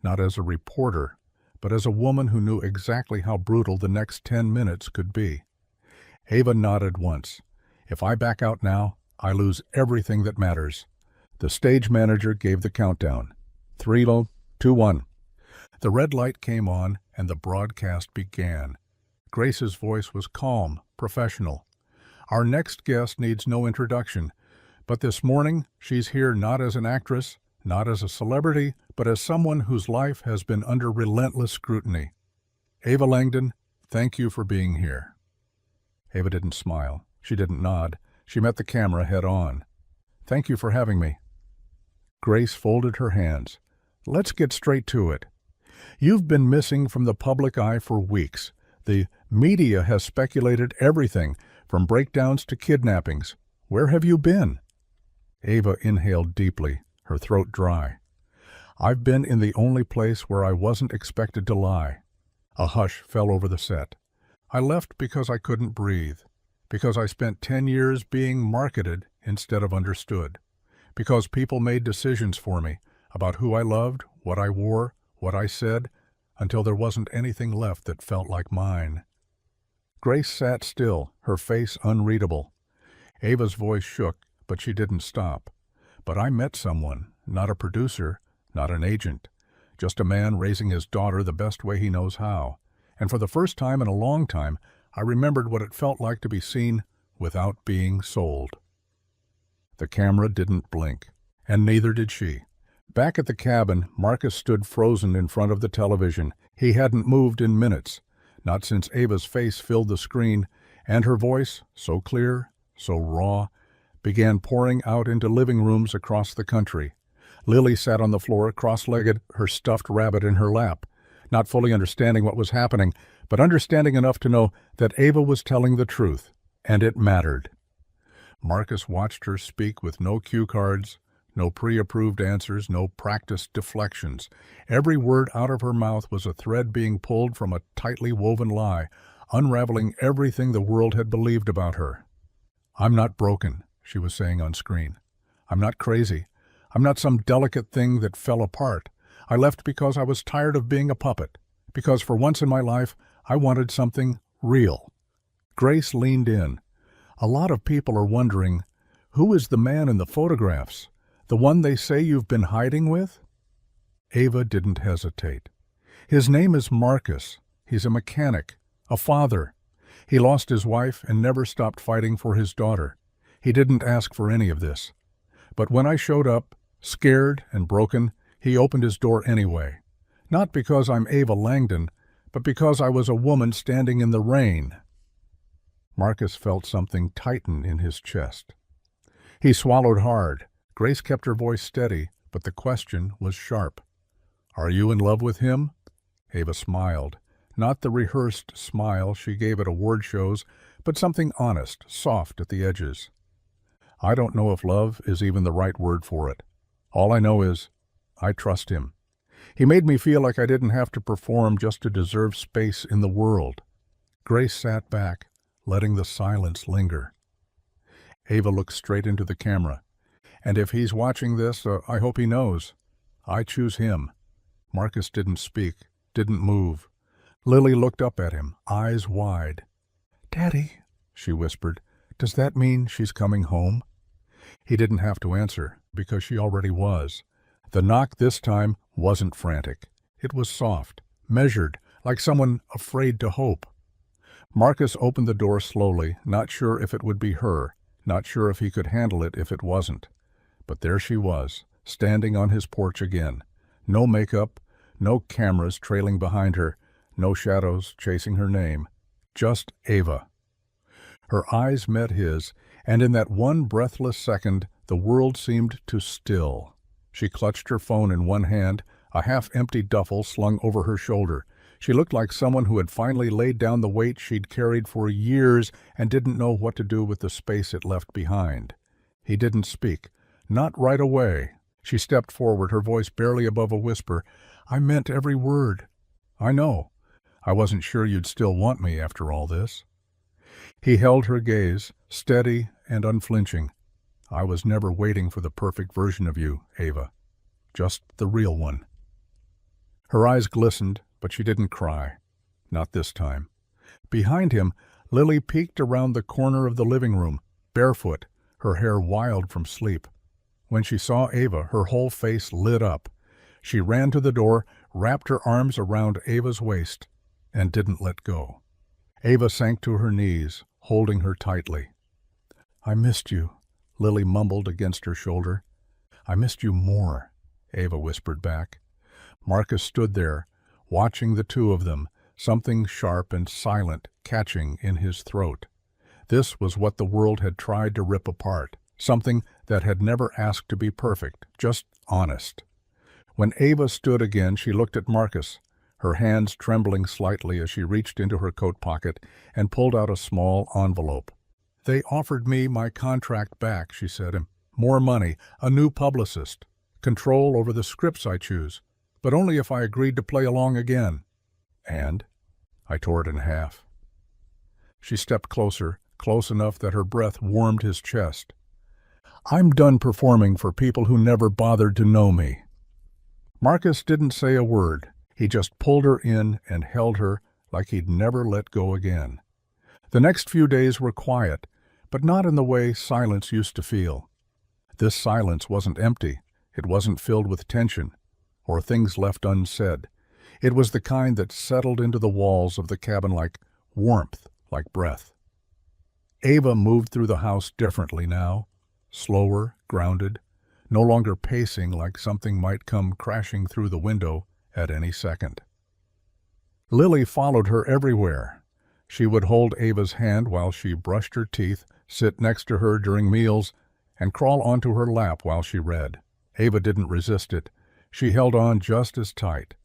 not as a reporter, but as a woman who knew exactly how brutal the next 10 minutes could be. Ava nodded once. If I back out now, I lose everything that matters. The stage manager gave the countdown. 3, 2, 1. The red light came on and the broadcast began. Grace's voice was calm, professional. Our next guest needs no introduction, but this morning she's here not as an actress, not as a celebrity, but as someone whose life has been under relentless scrutiny. Ava Langdon, thank you for being here. Ava didn't smile. She didn't nod. She met the camera head on. Thank you for having me. Grace folded her hands. Let's get straight to it. You've been missing from the public eye for weeks. The media has speculated everything, from breakdowns to kidnappings. Where have you been? Ava inhaled deeply, her throat dry. I've been in the only place where I wasn't expected to lie. A hush fell over the set. I left because I couldn't breathe, because I spent 10 years being marketed instead of understood, because people made decisions for me about who I loved, what I wore, what I said, until there wasn't anything left that felt like mine. Grace sat still, her face unreadable. Ava's voice shook, but she didn't stop. But I met someone, not a producer, not an agent, just a man raising his daughter the best way he knows how. And for the first time in a long time, I remembered what it felt like to be seen without being sold. The camera didn't blink, and neither did she. Back at the cabin, Marcus stood frozen in front of the television. He hadn't moved in minutes, not since Ava's face filled the screen, and her voice, so clear, so raw, began pouring out into living rooms across the country. Lily sat on the floor, cross-legged, her stuffed rabbit in her lap, not fully understanding what was happening, but understanding enough to know that Ava was telling the truth, and it mattered. Marcus watched her speak with no cue cards, no pre-approved answers, no practiced deflections. Every word out of her mouth was a thread being pulled from a tightly woven lie, unraveling everything the world had believed about her. I'm not broken, she was saying on screen. I'm not crazy. I'm not some delicate thing that fell apart. I left because I was tired of being a puppet, because for once in my life I wanted something real. Grace leaned in. A lot of people are wondering, who is the man in the photographs? The one they say you've been hiding with? Ava didn't hesitate. His name is Marcus. He's a mechanic, a father. He lost his wife and never stopped fighting for his daughter. He didn't ask for any of this. But when I showed up, scared and broken, he opened his door anyway. Not because I'm Ava Langdon, but because I was a woman standing in the rain. Marcus felt something tighten in his chest. He swallowed hard. Grace kept her voice steady, but the question was sharp. Are you in love with him? Ava smiled. Not the rehearsed smile she gave at award shows, but something honest, soft at the edges. I don't know if love is even the right word for it. All I know is, I trust him. He made me feel like I didn't have to perform just to deserve space in the world. Grace sat back, letting the silence linger. Ava looked straight into the camera. And if he's watching this, I hope he knows. I choose him. Marcus didn't speak, didn't move. Lily looked up at him, eyes wide. Daddy, she whispered, does that mean she's coming home? He didn't have to answer, because she already was. The knock this time wasn't frantic. It was soft, measured, like someone afraid to hope. Marcus opened the door slowly, not sure if it would be her, not sure if he could handle it if it wasn't. But there she was, standing on his porch again. No makeup, no cameras trailing behind her, no shadows chasing her name. Just Ava. Her eyes met his, and in that one breathless second, the world seemed to still. She clutched her phone in one hand, a half-empty duffel slung over her shoulder. She looked like someone who had finally laid down the weight she'd carried for years and didn't know what to do with the space it left behind. He didn't speak. Not right away. She stepped forward, her voice barely above a whisper. I meant every word. I know. I wasn't sure you'd still want me after all this. He held her gaze, steady and unflinching. I was never waiting for the perfect version of you, Ava. Just the real one. Her eyes glistened, but she didn't cry. Not this time. Behind him, Lily peeked around the corner of the living room, barefoot, her hair wild from sleep. When she saw Ava, her whole face lit up. She ran to the door, wrapped her arms around Ava's waist, and didn't let go. Ava sank to her knees, holding her tightly. "I missed you," Lily mumbled against her shoulder. "I missed you more," Ava whispered back. Marcus stood there, watching the two of them, something sharp and silent catching in his throat. This was what the world had tried to rip apart, something that had never asked to be perfect, just honest. When Ava stood again, she looked at Marcus, her hands trembling slightly as she reached into her coat pocket and pulled out a small envelope. "They offered me my contract back," she said. "More money, a new publicist, control over the scripts I choose, but only if I agreed to play along again." "And?" "I tore it in half." She stepped closer, close enough that her breath warmed his chest. "I'm done performing for people who never bothered to know me." Marcus didn't say a word. He just pulled her in and held her like he'd never let go again. The next few days were quiet, but not in the way silence used to feel. This silence wasn't empty. It wasn't filled with tension or things left unsaid. It was the kind that settled into the walls of the cabin like warmth, like breath. Ava moved through the house differently now, slower, grounded, no longer pacing like something might come crashing through the window at any second. Lily followed her everywhere. She would hold Ava's hand while she brushed her teeth, sit next to her during meals, and crawl onto her lap while she read. Ava didn't resist it. She held on just as tight,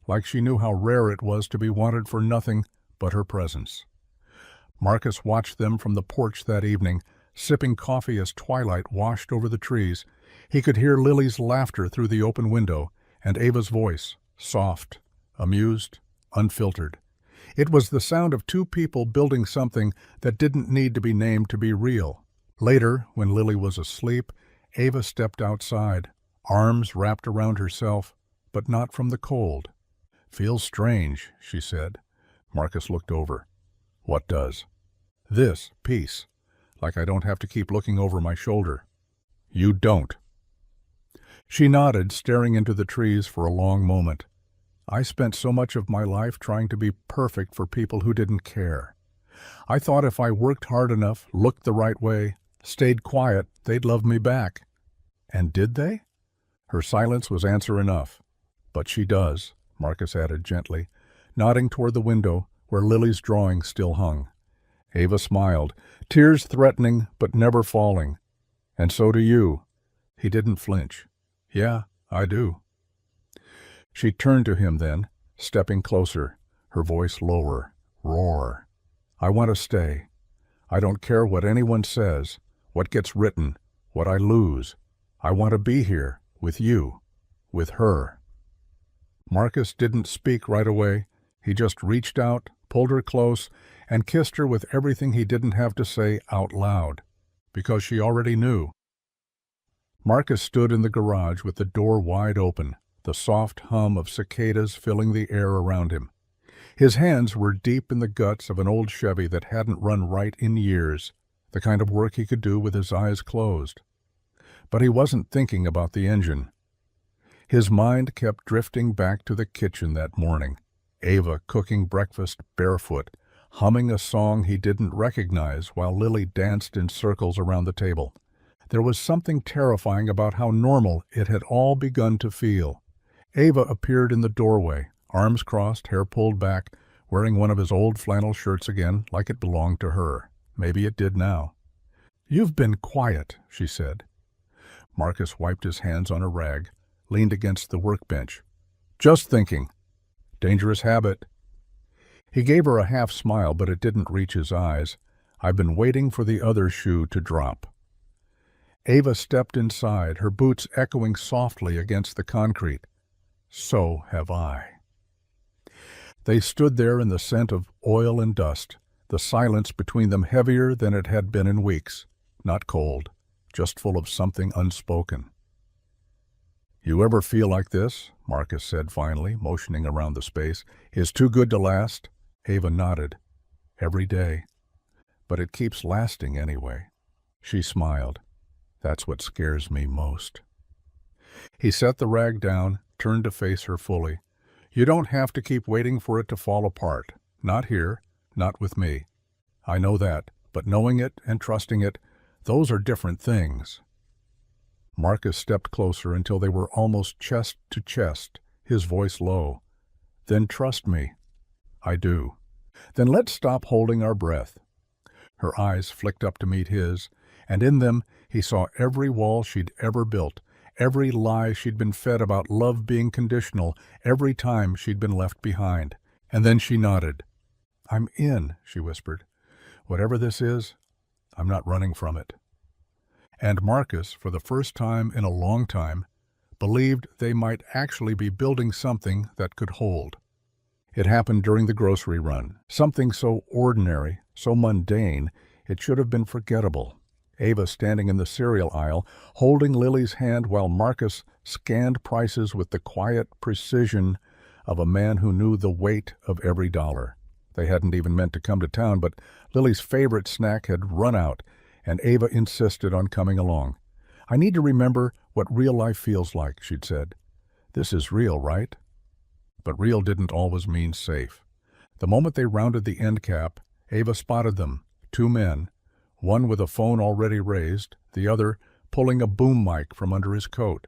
like she knew how rare it was to be wanted for nothing but her presence. Marcus watched them from the porch that evening, sipping coffee as twilight washed over the trees. He could hear Lily's laughter through the open window, and Ava's voice, soft, amused, unfiltered. It was the sound of two people building something that didn't need to be named to be real. Later, when Lily was asleep, Ava stepped outside, arms wrapped around herself, but not from the cold. "Feels strange," she said. Marcus looked over. "What does?" "This, peace. Like I don't have to keep looking over my shoulder." "You don't." She nodded, staring into the trees for a long moment. "I spent so much of my life trying to be perfect for people who didn't care. I thought if I worked hard enough, looked the right way, stayed quiet, they'd love me back. And did they?" Her silence was answer enough. "But she does," Marcus added gently, nodding toward the window where Lily's drawing still hung. Ava smiled, tears threatening but never falling. "And so do you." He didn't flinch. "Yeah, I do." She turned to him then, stepping closer, her voice lower. Roar. "I want to stay. I don't care what anyone says, what gets written, what I lose. I want to be here, with you, with her." Marcus didn't speak right away. He just reached out, pulled her close, and kissed her with everything he didn't have to say out loud, because she already knew. Marcus stood in the garage with the door wide open, the soft hum of cicadas filling the air around him. His hands were deep in the guts of an old Chevy that hadn't run right in years, the kind of work he could do with his eyes closed. But he wasn't thinking about the engine. His mind kept drifting back to the kitchen that morning, Ava cooking breakfast barefoot, humming a song he didn't recognize while Lily danced in circles around the table. There was something terrifying about how normal it had all begun to feel. Ava appeared in the doorway, arms crossed, hair pulled back, wearing one of his old flannel shirts again, like it belonged to her. Maybe it did now. "You've been quiet," she said. Marcus wiped his hands on a rag, leaned against the workbench. "Just thinking." "Dangerous habit." He gave her a half smile, but it didn't reach his eyes. "I've been waiting for the other shoe to drop." Ava stepped inside, her boots echoing softly against the concrete. "So have I." They stood there in the scent of oil and dust, the silence between them heavier than it had been in weeks, not cold, just full of something unspoken. You ever feel like this? Marcus said finally, motioning around the space. Is too good to last? Ava nodded. Every day. But it keeps lasting anyway. She smiled. That's what scares me most. He set the rag down, turned to face her fully. You don't have to keep waiting for it to fall apart. Not here, not with me. I know that, but knowing it and trusting it, those are different things. Marcus stepped closer until they were almost chest to chest, his voice low. Then trust me. I do. Then let's stop holding our breath. Her eyes flicked up to meet his, and in them he saw every wall she'd ever built, every lie she'd been fed about love being conditional, every time she'd been left behind. And then she nodded. I'm in, she whispered. Whatever this is, I'm not running from it. And Marcus, for the first time in a long time, believed they might actually be building something that could hold. It happened during the grocery run, something so ordinary, so mundane, it should have been forgettable. Ava standing in the cereal aisle, holding Lily's hand while Marcus scanned prices with the quiet precision of a man who knew the weight of every dollar. They hadn't even meant to come to town, but Lily's favorite snack had run out, and Ava insisted on coming along. I need to remember what real life feels like, she'd said. This is real, right? But real didn't always mean safe. The moment they rounded the end cap, Ava spotted them, two men, one with a phone already raised, the other pulling a boom mic from under his coat.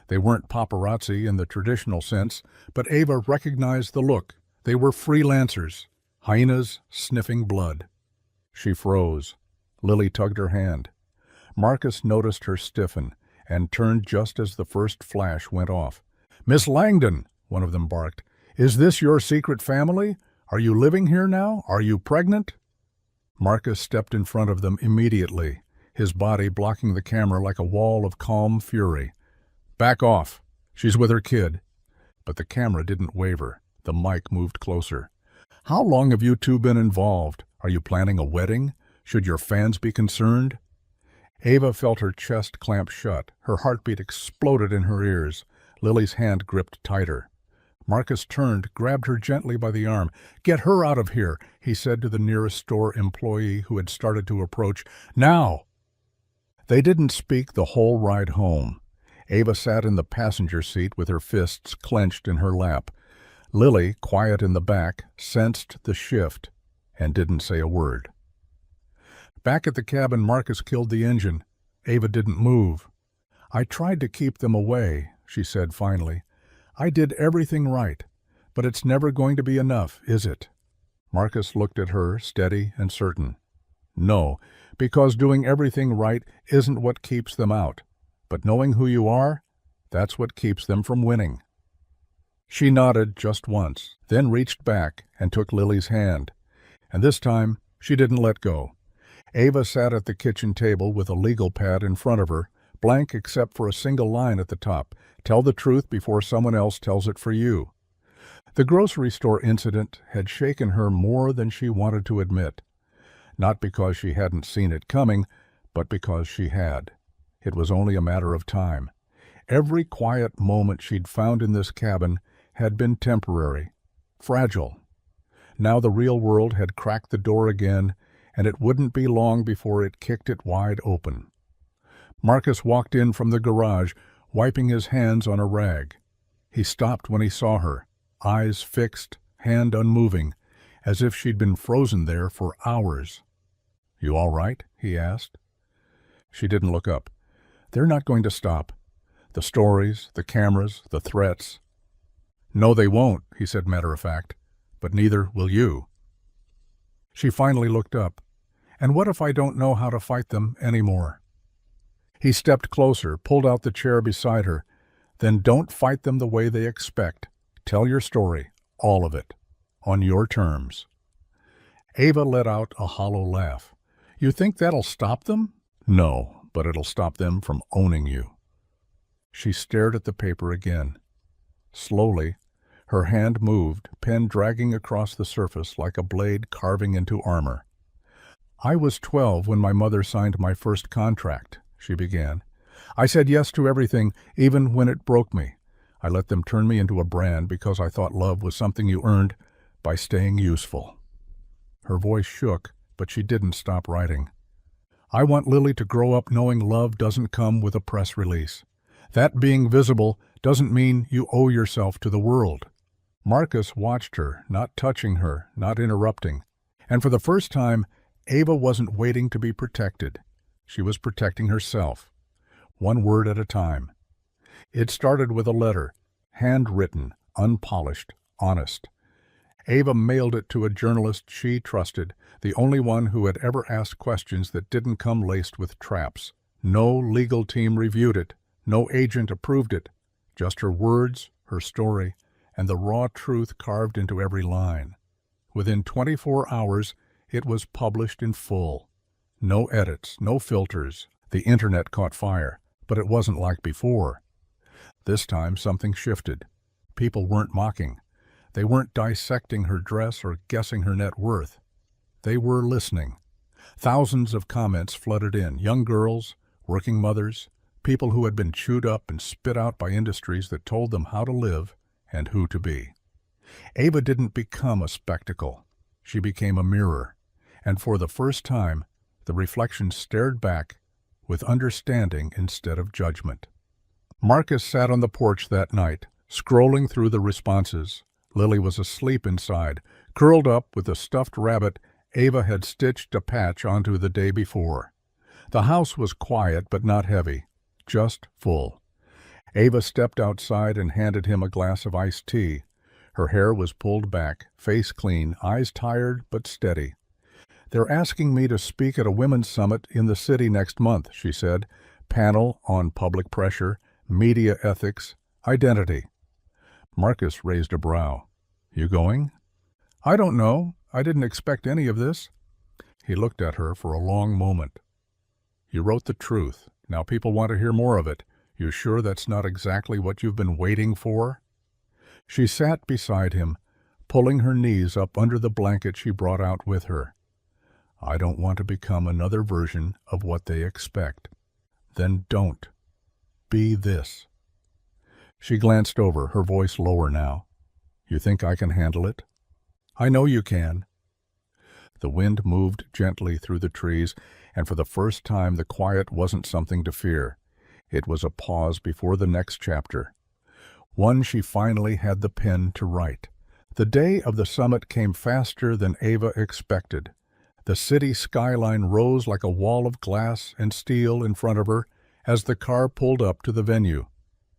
They weren't paparazzi in the traditional sense, but Ava recognized the look. They were freelancers, hyenas sniffing blood. She froze. Lily tugged her hand. Marcus noticed her stiffen and turned just as the first flash went off. Miss Langdon, one of them barked, is this your secret family? Are you living here now? Are you pregnant? Marcus stepped in front of them immediately, his body blocking the camera like a wall of calm fury. Back off. She's with her kid. But the camera didn't waver. The mic moved closer. How long have you two been involved? Are you planning a wedding? Should your fans be concerned? Ava felt her chest clamp shut. Her heartbeat exploded in her ears. Lily's hand gripped tighter. Marcus turned, grabbed her gently by the arm. Get her out of here, he said to the nearest store employee who had started to approach. Now! They didn't speak the whole ride home. Ava sat in the passenger seat with her fists clenched in her lap. Lily, quiet in the back, sensed the shift and didn't say a word. Back at the cabin, Marcus killed the engine. Ava didn't move. I tried to keep them away, she said finally. I did everything right, but it's never going to be enough, is it? Marcus looked at her, steady and certain. No, because doing everything right isn't what keeps them out. But knowing who you are, that's what keeps them from winning. She nodded just once, then reached back and took Lily's hand. And this time, she didn't let go. Ava sat at the kitchen table with a legal pad in front of her, blank except for a single line at the top. Tell the truth before someone else tells it for you. The grocery store incident had shaken her more than she wanted to admit. Not because she hadn't seen it coming, but because she had. It was only a matter of time. Every quiet moment she'd found in this cabin had been temporary, fragile. Now the real world had cracked the door again, and it wouldn't be long before it kicked it wide open. Marcus walked in from the garage, wiping his hands on a rag. He stopped when he saw her, eyes fixed, hand unmoving, as if she'd been frozen there for hours. You all right? He asked. She didn't look up. They're not going to stop. The stories, the cameras, the threats. No, they won't, he said matter of fact, but neither will you. She finally looked up. And what if I don't know how to fight them anymore? He stepped closer, pulled out the chair beside her. Then don't fight them the way they expect. Tell your story, all of it, on your terms. Ava let out a hollow laugh. You think that'll stop them? No, but it'll stop them from owning you. She stared at the paper again. Slowly, her hand moved, pen dragging across the surface like a blade carving into armor. I was 12 when my mother signed my first contract, she began. I said yes to everything, even when it broke me. I let them turn me into a brand because I thought love was something you earned by staying useful." Her voice shook, but she didn't stop writing. "I want Lily to grow up knowing love doesn't come with a press release. That being visible doesn't mean you owe yourself to the world." Marcus watched her, not touching her, not interrupting. And for the first time, Ava wasn't waiting to be protected. She was protecting herself, one word at a time. It started with a letter, handwritten, unpolished, honest. Ava mailed it to a journalist she trusted, the only one who had ever asked questions that didn't come laced with traps. No legal team reviewed it, no agent approved it, just her words, her story, and the raw truth carved into every line. Within 24 hours, it was published in full. No edits, no filters. The internet caught fire, but it wasn't like before. This time something shifted. People weren't mocking. They weren't dissecting her dress or guessing her net worth. They were listening. Thousands of comments flooded in, young girls, working mothers, people who had been chewed up and spit out by industries that told them how to live and who to be. Ava didn't become a spectacle. She became a mirror, and for the first time, the reflection stared back with understanding instead of judgment. Marcus sat on the porch that night, scrolling through the responses. Lily was asleep inside, curled up with a stuffed rabbit Ava had stitched a patch onto the day before. The house was quiet but not heavy, just full. Ava stepped outside and handed him a glass of iced tea. Her hair was pulled back, face clean, eyes tired but steady. "They're asking me to speak at a women's summit in the city next month," she said. "Panel on public pressure, media ethics, identity." Marcus raised a brow. "You going?" "I don't know. I didn't expect any of this." He looked at her for a long moment. "You wrote the truth. Now people want to hear more of it. You sure that's not exactly what you've been waiting for?" She sat beside him, pulling her knees up under the blanket she brought out with her. "I don't want to become another version of what they expect." "Then don't. Be this." She glanced over, her voice lower now. "You think I can handle it?" "I know you can." The wind moved gently through the trees, and for the first time the quiet wasn't something to fear. It was a pause before the next chapter. One she finally had the pen to write. The day of the summit came faster than Ava expected. The city skyline rose like a wall of glass and steel in front of her as the car pulled up to the venue.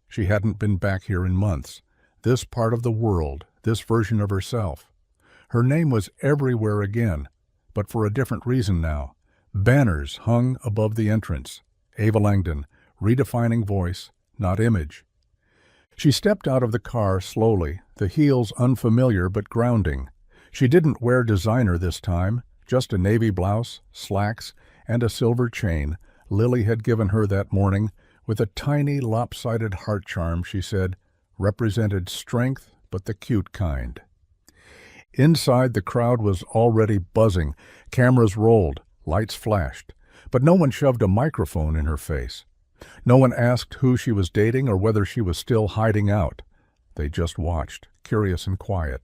She hadn't been back here in months. This part of the world, this version of herself. Her name was everywhere again, but for a different reason now. Banners hung above the entrance. Ava Langdon, redefining voice, not image. She stepped out of the car slowly, the heels unfamiliar but grounding. She didn't wear designer this time, just a navy blouse, slacks, and a silver chain Lily had given her that morning with a tiny lopsided heart charm, she said, represented strength but the cute kind. Inside, the crowd was already buzzing. Cameras rolled, lights flashed, but no one shoved a microphone in her face. No one asked who she was dating or whether she was still hiding out. They just watched, curious and quiet,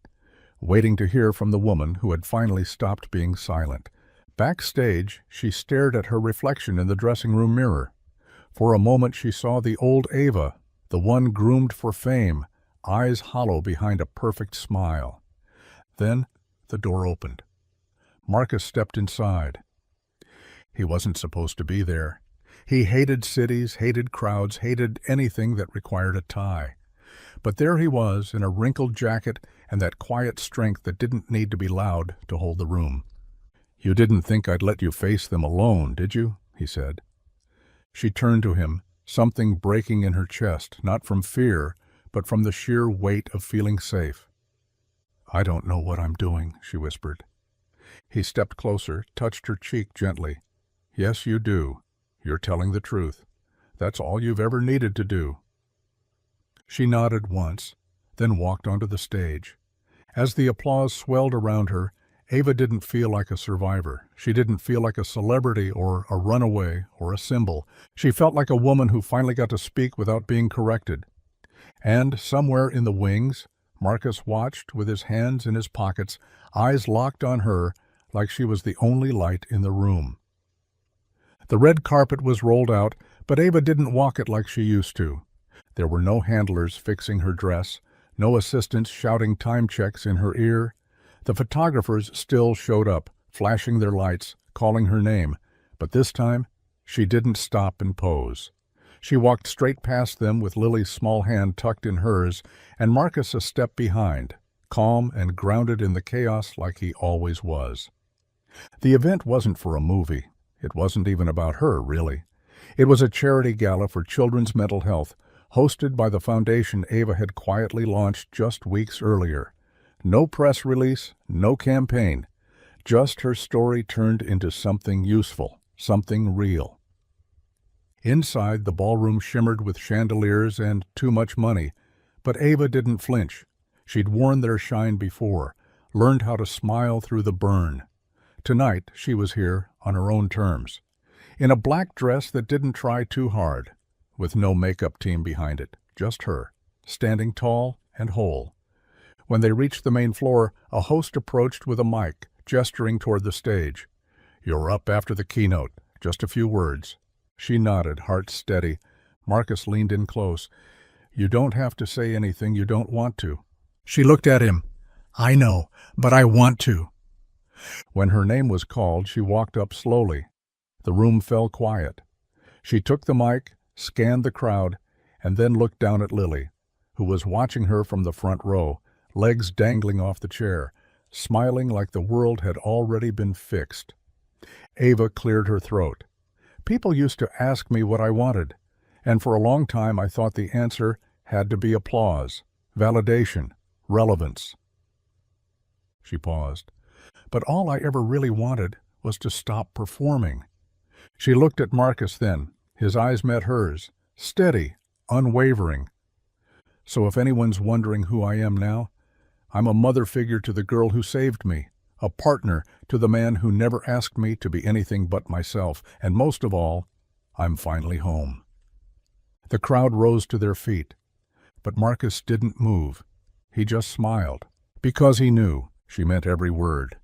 waiting to hear from the woman who had finally stopped being silent. Backstage, she stared at her reflection in the dressing room mirror. For a moment she saw the old Ava, the one groomed for fame, eyes hollow behind a perfect smile. Then the door opened. Marcus stepped inside. He wasn't supposed to be there. He hated cities, hated crowds, hated anything that required a tie. But there he was, in a wrinkled jacket and that quiet strength that didn't need to be loud to hold the room. "You didn't think I'd let you face them alone, did you?" he said. She turned to him, something breaking in her chest, not from fear, but from the sheer weight of feeling safe. "I don't know what I'm doing," she whispered. He stepped closer, touched her cheek gently. "Yes, you do. You're telling the truth. That's all you've ever needed to do." She nodded once, then walked onto the stage. As the applause swelled around her, Ava didn't feel like a survivor. She didn't feel like a celebrity or a runaway or a symbol. She felt like a woman who finally got to speak without being corrected. And somewhere in the wings, Marcus watched with his hands in his pockets, eyes locked on her like she was the only light in the room. The red carpet was rolled out, but Ava didn't walk it like she used to. There were no handlers fixing her dress, no assistants shouting time checks in her ear. The photographers still showed up, flashing their lights, calling her name, but this time she didn't stop and pose. She walked straight past them with Lily's small hand tucked in hers, and Marcus a step behind, calm and grounded in the chaos like he always was. The event wasn't for a movie. It wasn't even about her, really. It was a charity gala for children's mental health, hosted by the foundation Ava had quietly launched just weeks earlier. No press release, no campaign. Just her story turned into something useful, something real. Inside, the ballroom shimmered with chandeliers and too much money, but Ava didn't flinch. She'd worn their shine before, learned how to smile through the burn. Tonight, she was here on her own terms, in a black dress that didn't try too hard, with no makeup team behind it, just her, standing tall and whole. When they reached the main floor, a host approached with a mic, gesturing toward the stage. "You're up after the keynote, just a few words." She nodded, heart steady. Marcus leaned in close. "You don't have to say anything you don't want to." She looked at him. "I know, but I want to." When her name was called, she walked up slowly. The room fell quiet. She took the mic, scanned the crowd, and then looked down at Lily, who was watching her from the front row, legs dangling off the chair, smiling like the world had already been fixed. Ava cleared her throat. "People used to ask me what I wanted, and for a long time I thought the answer had to be applause, validation, relevance." She paused. "But all I ever really wanted was to stop performing." She looked at Marcus then. His eyes met hers, steady, unwavering. "So if anyone's wondering who I am now, I'm a mother figure to the girl who saved me, a partner to the man who never asked me to be anything but myself, and most of all, I'm finally home." The crowd rose to their feet, but Marcus didn't move. He just smiled, because he knew she meant every word.